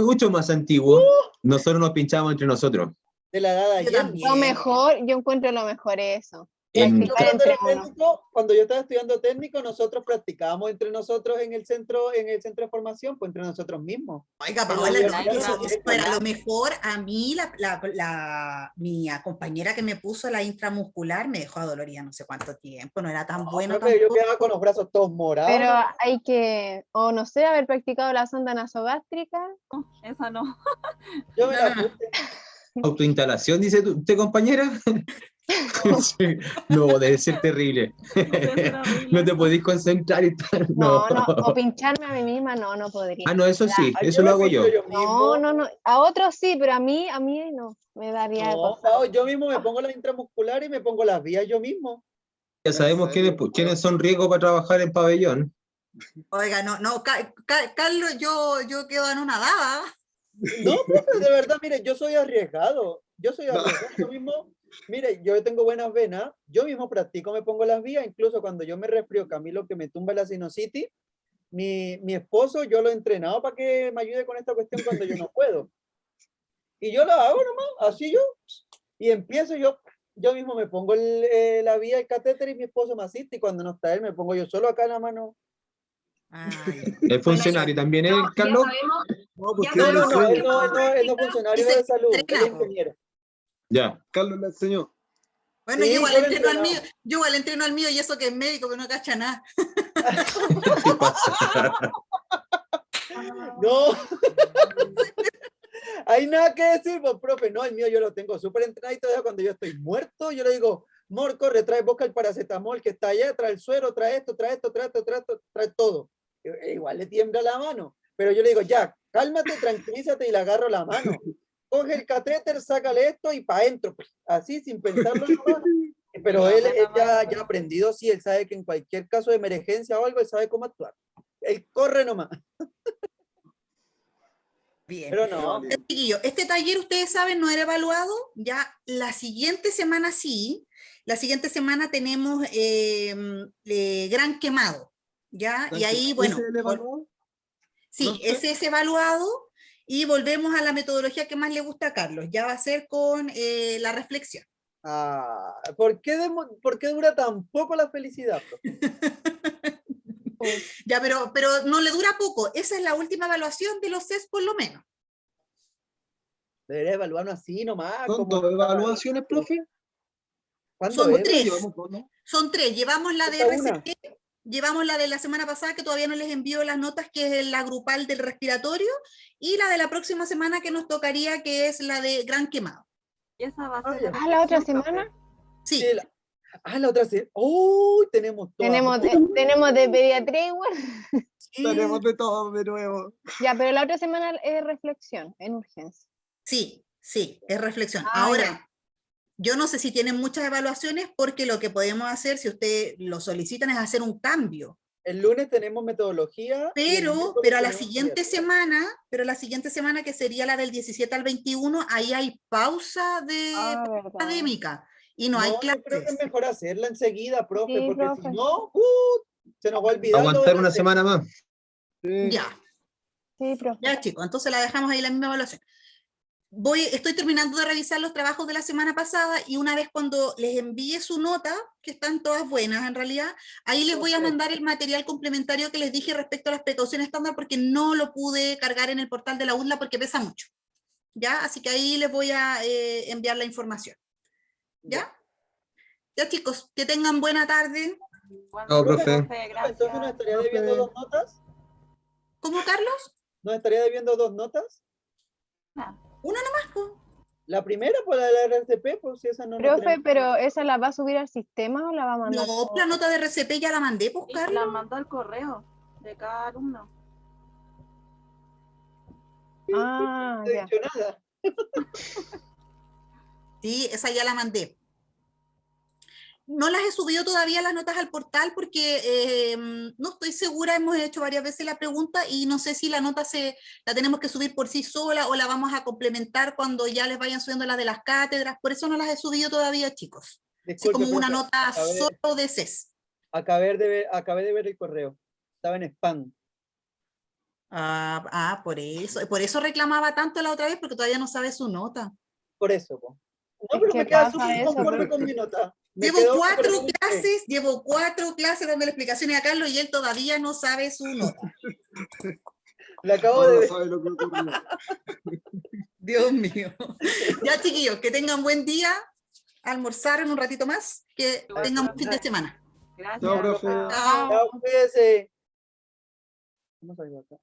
mucho más antiguo, nosotros nos pinchábamos entre nosotros. De la edad de ayer. Lo mejor, yo encuentro lo mejor eso. En- Practicar entre uno. Cuando yo estaba estudiando técnico, nosotros practicábamos entre nosotros en el centro de formación, pues entre nosotros mismos. Oiga, En la Paola, universidad eso era lo mejor. A mí, mi compañera que me puso la intramuscular me dejó adolorida no sé cuánto tiempo, no era tan bueno. Profe, yo quedaba con los brazos todos morados. Pero hay que, o no sé, haber practicado la sonda nasogástrica. Esa no. Yo me la puse. Autoinstalación, dice usted, compañera. Sí. No, debe ser terrible. No te podés concentrar y tal. No, o pincharme a mí misma, no podría. Ah, no, eso sí, Ya. eso lo hago yo. No, a otros sí, pero a mí no, me daría No, cosa. Pao, yo mismo me pongo la intramuscular y me pongo las vías yo mismo. Ya sabemos quiénes son riesgos para trabajar en pabellón. Oiga, Carlos, yo quedo anonadada. No, profe, de verdad, mire, yo soy arriesgado. Yo mismo, mire, yo tengo buenas venas, yo mismo practico, me pongo las vías, incluso cuando yo me resfrío, que a mí lo que me tumba es la sinusitis, mi esposo, yo lo he entrenado para que me ayude con esta cuestión cuando yo no puedo. Y yo lo hago nomás, así yo, y empiezo yo mismo me pongo la vía, el catéter, y mi esposo me asiste, y cuando no está él, me pongo yo solo acá en la mano. ¿El funcionario también es, Carlos? Él no es funcionario de salud, él es ingeniero. Ya. Carlos le enseñó. Bueno, Sí, yo igual yo lo entreno al entrenaba. mío, yo igual entreno al mío, y eso que es médico, que no cacha nada. No. Hay nada que decir, pues, profe. No, el mío yo lo tengo súper entrenado, y todavía cuando yo estoy muerto, yo le digo, Mor, corre, trae boca el paracetamol que está allá, trae el suero, trae esto, trae todo. Igual le tiembla la mano. Pero yo le digo, ya, cálmate, tranquilízate, y le agarro la mano. Coge el catéter, sácale esto y para adentro. Pues, así, sin pensarlo nomás. Pero él ya ha aprendido, sí, él sabe que en cualquier caso de emergencia o algo, él sabe cómo actuar. Él corre nomás. Bien. Pero no. Chiquillo, este taller, ustedes saben, no era evaluado. Ya la siguiente semana sí. La siguiente semana tenemos Gran Quemado. ¿Ya? Y ahí, bueno. ¿Ese es el evaluado? Sí, ¿No? ese es evaluado. Y volvemos a la metodología que más le gusta a Carlos. Ya va a ser con la reflexión. Ah, ¿por qué dura tan poco la felicidad, profe? Ya, pero no le dura poco. Esa es la última evaluación de los CES, por lo menos. Debería evaluarnos así nomás. ¿Son dos evaluaciones, profe? ¿Cuándo Son es? tres. Llevamos dos, ¿no? Son tres. Llevamos la de Falta una. RCP, llevamos la de la semana pasada, que todavía no les envío las notas, que es la grupal del respiratorio, y la de la próxima semana que nos tocaría, que es la de Gran Quemado. ¿Y esa va a ser ¿La otra semana? Sí. La otra semana. ¡Oh! Tenemos todo. Tenemos de pediatría igual. Tenemos de todo de nuevo. Ya, pero la otra semana es reflexión, en urgencia. Sí, es reflexión. Ahora, yo no sé si tienen muchas evaluaciones, porque lo que podemos hacer, si ustedes lo solicitan, es hacer un cambio. El lunes tenemos metodología. Pero a la siguiente semana, que sería la del 17 al 21, ahí hay pausa de académica y no hay clases. Yo creo que es mejor hacerla enseguida, profe, Sí, porque profe. si no, Se nos va a olvidar. Aguantar una semana más. Ya. Sí, profe. Ya, chicos, entonces la dejamos ahí la misma evaluación. Estoy terminando de revisar los trabajos de la semana pasada y una vez cuando les envíe su nota, que están todas buenas en realidad, ahí les voy a mandar el material complementario que les dije respecto a las precauciones estándar porque no lo pude cargar en el portal de la UNLA porque pesa mucho. ¿Ya? Así que ahí les voy a enviar la información. ¿Ya? Ya, chicos, que tengan buena tarde. Chao, profe. Entonces nos estaría debiendo 2 notas. ¿Cómo, Carlos? ¿Nos estaría debiendo 2 notas? Una nomás, pues. La primera, por la de la RCP, por si esa no. Profe, pero ¿esa la va a subir al sistema o la va a mandar? No, la nota de RCP ya la mandé, pues, Carlos. La mandó al correo de cada alumno. Ah, No he ya. dicho nada. Sí, esa ya la mandé. No las he subido todavía las notas al portal porque no estoy segura, hemos hecho varias veces la pregunta y no sé si la nota la tenemos que subir por sí sola o la vamos a complementar cuando ya les vayan subiendo las de las cátedras, por eso no las he subido todavía, chicos. Disculpe, es como una profe, nota solo de CES. Acabé de ver el correo. Estaba en spam. Por eso reclamaba tanto la otra vez porque todavía no sabe su nota. Por eso, po. No, pero me queda súper conforme con mi nota. Llevo 4 clases dando explicaciones a Carlos y él todavía no sabe su nota. Le acabo de ver. Dios mío. Ya, chiquillos, que tengan buen día. Almorzar en un ratito más. Que tengan un fin de semana. Gracias. Chao, profe. Chao. Chao, cuídese. Vamos a ir acá.